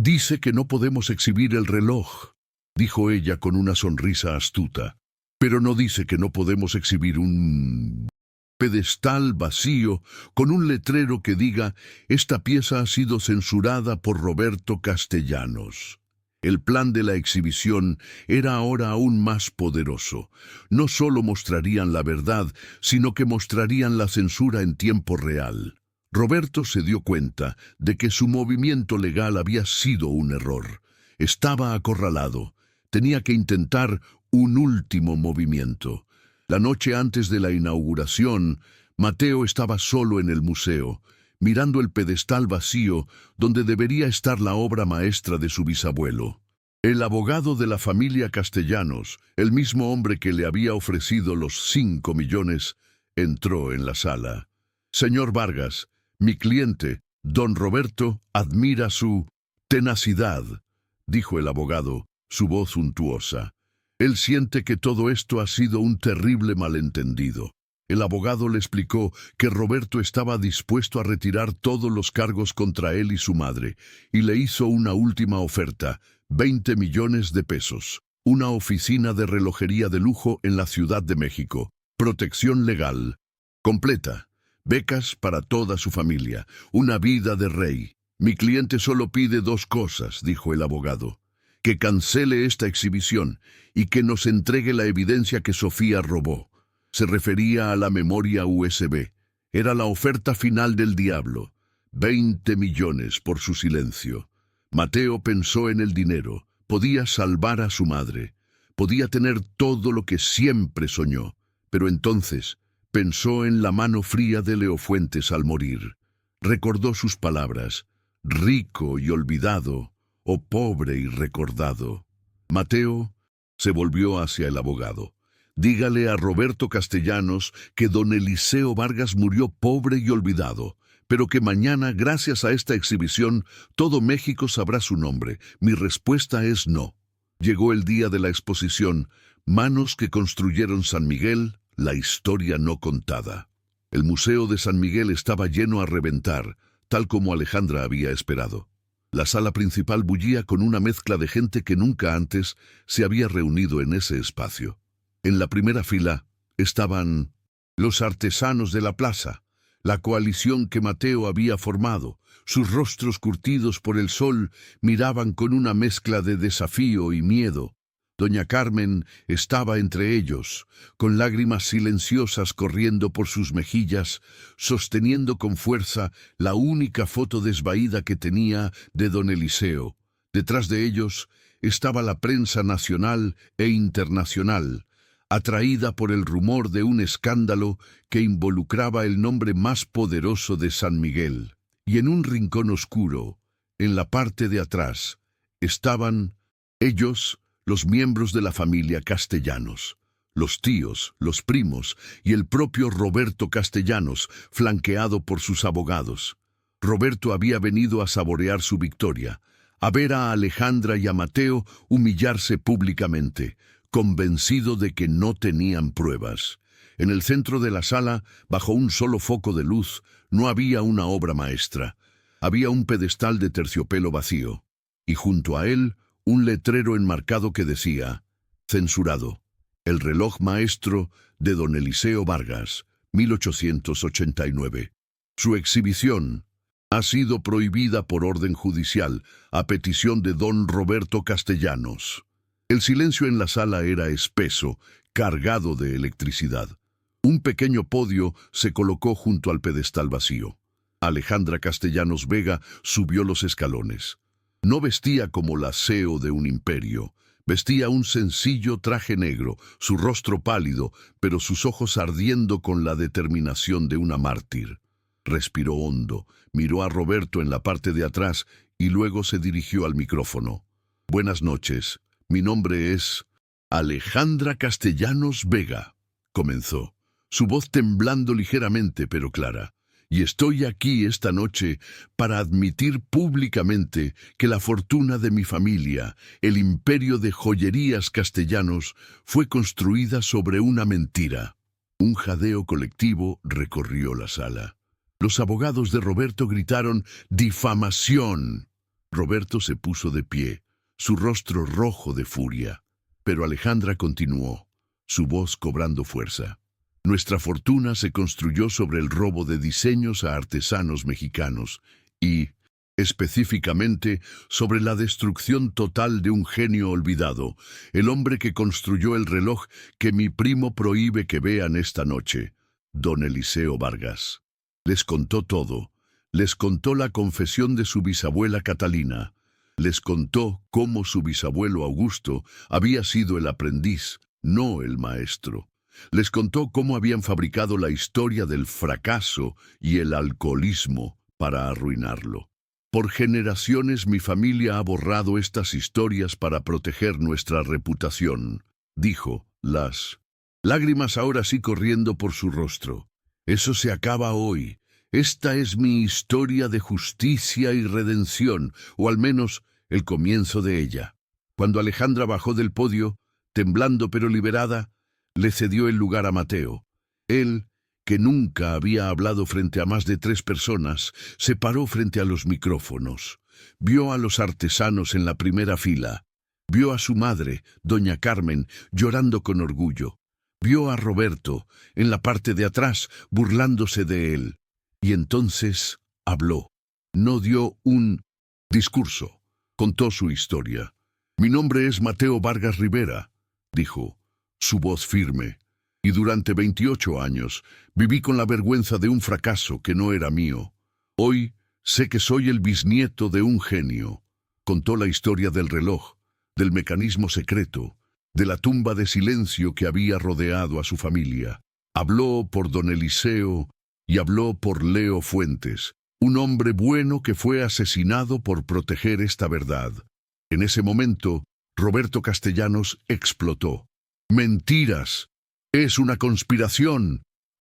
«Dice que no podemos exhibir el reloj», dijo ella con una sonrisa astuta. «Pero no dice que no podemos exhibir un pedestal vacío con un letrero que diga: esta pieza ha sido censurada por Roberto Castellanos». El plan de la exhibición era ahora aún más poderoso. No solo mostrarían la verdad, sino que mostrarían la censura en tiempo real. Roberto se dio cuenta de que su movimiento legal había sido un error. Estaba acorralado. Tenía que intentar un último movimiento. La noche antes de la inauguración, Mateo estaba solo en el museo, mirando el pedestal vacío donde debería estar la obra maestra de su bisabuelo. El abogado de la familia Castellanos, el mismo hombre que le había ofrecido los 5 millones, entró en la sala. «Señor Vargas, mi cliente, don Roberto, admira su tenacidad», dijo el abogado, su voz untuosa. «Él siente que todo esto ha sido un terrible malentendido». El abogado le explicó que Roberto estaba dispuesto a retirar todos los cargos contra él y su madre, y le hizo una última oferta: 20 millones de pesos, una oficina de relojería de lujo en la Ciudad de México, protección legal completa, becas para toda su familia, una vida de rey. «Mi cliente solo pide 2 cosas», dijo el abogado: «que cancele esta exhibición y que nos entregue la evidencia que Sofía robó». Se refería a la memoria USB. Era la oferta final del diablo. 20 millones por su silencio. Mateo pensó en el dinero. Podía salvar a su madre. Podía tener todo lo que siempre soñó. Pero entonces pensó en la mano fría de Leo Fuentes al morir. Recordó sus palabras: rico y olvidado, o pobre y recordado. Mateo se volvió hacia el abogado. «Dígale a Roberto Castellanos que don Eliseo Vargas murió pobre y olvidado, pero que mañana, gracias a esta exhibición, todo México sabrá su nombre. Mi respuesta es no». Llegó el día de la exposición, Manos que construyeron San Miguel, la historia no contada. El Museo de San Miguel estaba lleno a reventar, tal como Alejandra había esperado. La sala principal bullía con una mezcla de gente que nunca antes se había reunido en ese espacio. En la primera fila estaban los artesanos de la plaza, la coalición que Mateo había formado. Sus rostros curtidos por el sol miraban con una mezcla de desafío y miedo. Doña Carmen estaba entre ellos, con lágrimas silenciosas corriendo por sus mejillas, sosteniendo con fuerza la única foto desvaída que tenía de don Eliseo. Detrás de ellos estaba la prensa nacional e internacional, atraída por el rumor de un escándalo que involucraba el nombre más poderoso de San Miguel. Y en un rincón oscuro, en la parte de atrás, estaban ellos, los miembros de la familia Castellanos, los tíos, los primos y el propio Roberto Castellanos, flanqueado por sus abogados. Roberto había venido a saborear su victoria, a ver a Alejandra y a Mateo humillarse públicamente, convencido de que no tenían pruebas. En el centro de la sala, bajo un solo foco de luz, no había una obra maestra. Había un pedestal de terciopelo vacío, y junto a él, un letrero enmarcado que decía: censurado, el reloj maestro de don Eliseo Vargas, 1889. Su exhibición ha sido prohibida por orden judicial, a petición de don Roberto Castellanos. El silencio en la sala era espeso, cargado de electricidad. Un pequeño podio se colocó junto al pedestal vacío. Alejandra Castellanos Vega subió los escalones. No vestía como la CEO de un imperio, Vestía un sencillo traje negro, su rostro pálido, pero sus ojos ardiendo con la determinación de una mártir. Respiró hondo, miró a Roberto en la parte de atrás y luego se dirigió al micrófono. «Buenas noches. Mi nombre es Alejandra Castellanos Vega», comenzó, su voz temblando ligeramente pero clara. «Y estoy aquí esta noche para admitir públicamente que la fortuna de mi familia, el imperio de joyerías Castellanos, fue construida sobre una mentira». Un jadeo colectivo recorrió la sala. Los abogados de Roberto gritaron «¡Difamación!». Roberto se puso de pie, su rostro rojo de furia. Pero Alejandra continuó, su voz cobrando fuerza. «Nuestra fortuna se construyó sobre el robo de diseños a artesanos mexicanos y, específicamente, sobre la destrucción total de un genio olvidado, el hombre que construyó el reloj que mi primo prohíbe que vean esta noche, don Eliseo Vargas». Les contó todo. Les contó la confesión de su bisabuela Catalina. Les contó cómo su bisabuelo Augusto había sido el aprendiz, no el maestro. Les contó cómo habían fabricado la historia del fracaso y el alcoholismo para arruinarlo. «Por generaciones mi familia ha borrado estas historias para proteger nuestra reputación», dijo, las lágrimas ahora sí corriendo por su rostro. «Eso se acaba hoy. Esta es mi historia de justicia y redención, o al menos el comienzo de ella». Cuando Alejandra bajó del podio, temblando pero liberada, le cedió el lugar a Mateo. Él, que nunca había hablado frente a más de 3 personas, se paró frente a los micrófonos. Vio a los artesanos en la primera fila. Vio a su madre, doña Carmen, llorando con orgullo. Vio a Roberto, en la parte de atrás, burlándose de él. Y entonces habló. No dio un discurso. Contó su historia. «Mi nombre es Mateo Vargas Rivera», dijo, su voz firme. «Y durante 28 años viví con la vergüenza de un fracaso que no era mío. Hoy sé que soy el bisnieto de un genio». Contó la historia del reloj, del mecanismo secreto, de la tumba de silencio que había rodeado a su familia. Habló por don Eliseo y habló por Leo Fuentes, un hombre bueno que fue asesinado por proteger esta verdad. En ese momento, Roberto Castellanos explotó. «¡Mentiras! ¡Es una conspiración!»,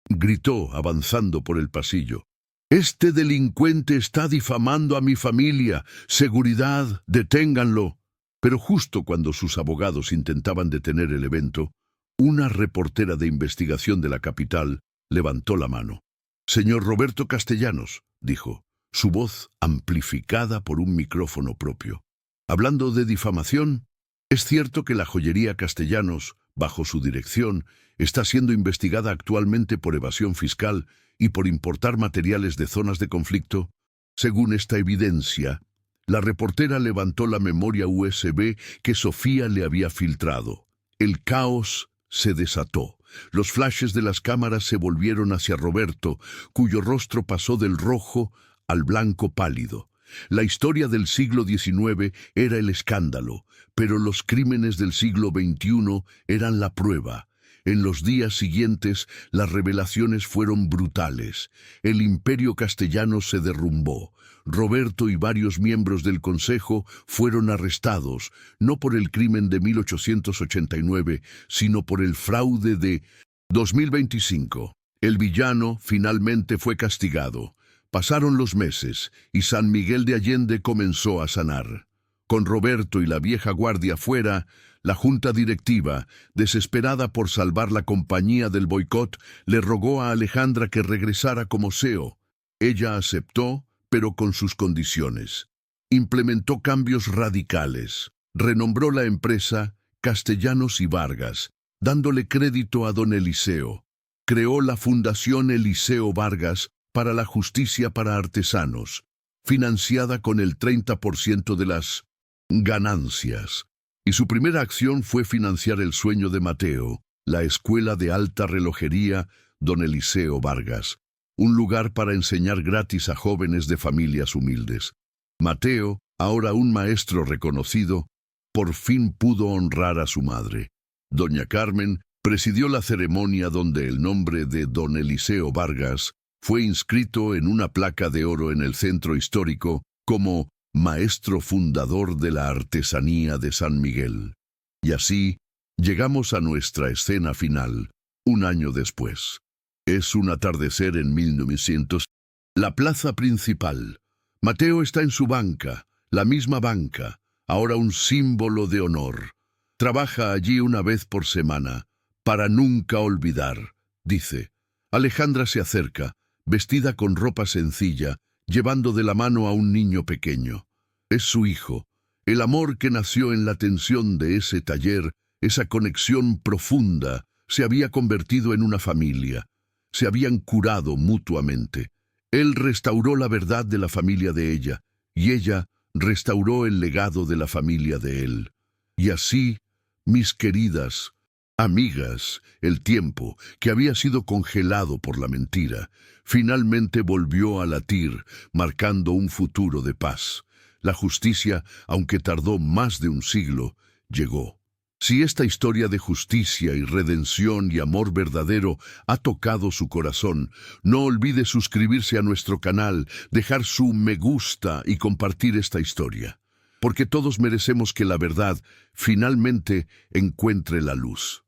gritó avanzando por el pasillo. «Este delincuente está difamando a mi familia. Seguridad, deténganlo». Pero justo cuando sus abogados intentaban detener el evento, una reportera de investigación de la capital levantó la mano. «Señor Roberto Castellanos», dijo, su voz amplificada por un micrófono propio. «Hablando de difamación, es cierto que la joyería Castellanos, bajo su dirección, está siendo investigada actualmente por evasión fiscal y por importar materiales de zonas de conflicto. Según esta evidencia». La reportera levantó la memoria USB que Sofía le había filtrado. El caos se desató. Los flashes de las cámaras se volvieron hacia Roberto, cuyo rostro pasó del rojo al blanco pálido. La historia del siglo XIX era el escándalo, pero los crímenes del siglo XXI eran la prueba. En los días siguientes, las revelaciones fueron brutales. El imperio castellano se derrumbó. Roberto y varios miembros del Consejo fueron arrestados, no por el crimen de 1889, sino por el fraude de 2025. El villano finalmente fue castigado. Pasaron los meses y San Miguel de Allende comenzó a sanar. Con Roberto y la vieja guardia fuera, la junta directiva, desesperada por salvar la compañía del boicot, le rogó a Alejandra que regresara como CEO. Ella aceptó, pero con sus condiciones. Implementó cambios radicales. Renombró la empresa Castellanos y Vargas, dándole crédito a don Eliseo. Creó la Fundación Eliseo Vargas para la Justicia para Artesanos, financiada con el 30% de las ganancias. Y su primera acción fue financiar el sueño de Mateo, la Escuela de Alta Relojería don Eliseo Vargas, un lugar para enseñar gratis a jóvenes de familias humildes. Mateo, ahora un maestro reconocido, por fin pudo honrar a su madre. Doña Carmen presidió la ceremonia donde el nombre de don Eliseo Vargas fue inscrito en una placa de oro en el centro histórico como maestro fundador de la artesanía de San Miguel. Y así llegamos a nuestra escena final, un año después. Es un atardecer en 1900. La plaza principal. Mateo está en su banca, la misma banca, ahora un símbolo de honor. Trabaja allí una vez por semana, para nunca olvidar, dice. Alejandra se acerca, vestida con ropa sencilla, llevando de la mano a un niño pequeño. Es su hijo, el amor que nació en la tensión de ese taller, esa conexión profunda, se había convertido en una familia. Se habían curado mutuamente. Él restauró la verdad de la familia de ella, y ella restauró el legado de la familia de él. Y así, mis queridas amigas, el tiempo, que había sido congelado por la mentira, finalmente volvió a latir, marcando un futuro de paz. La justicia, aunque tardó más de un siglo, llegó. Si esta historia de justicia y redención y amor verdadero ha tocado su corazón, no olvide suscribirse a nuestro canal, dejar su me gusta y compartir esta historia, porque todos merecemos que la verdad finalmente encuentre la luz.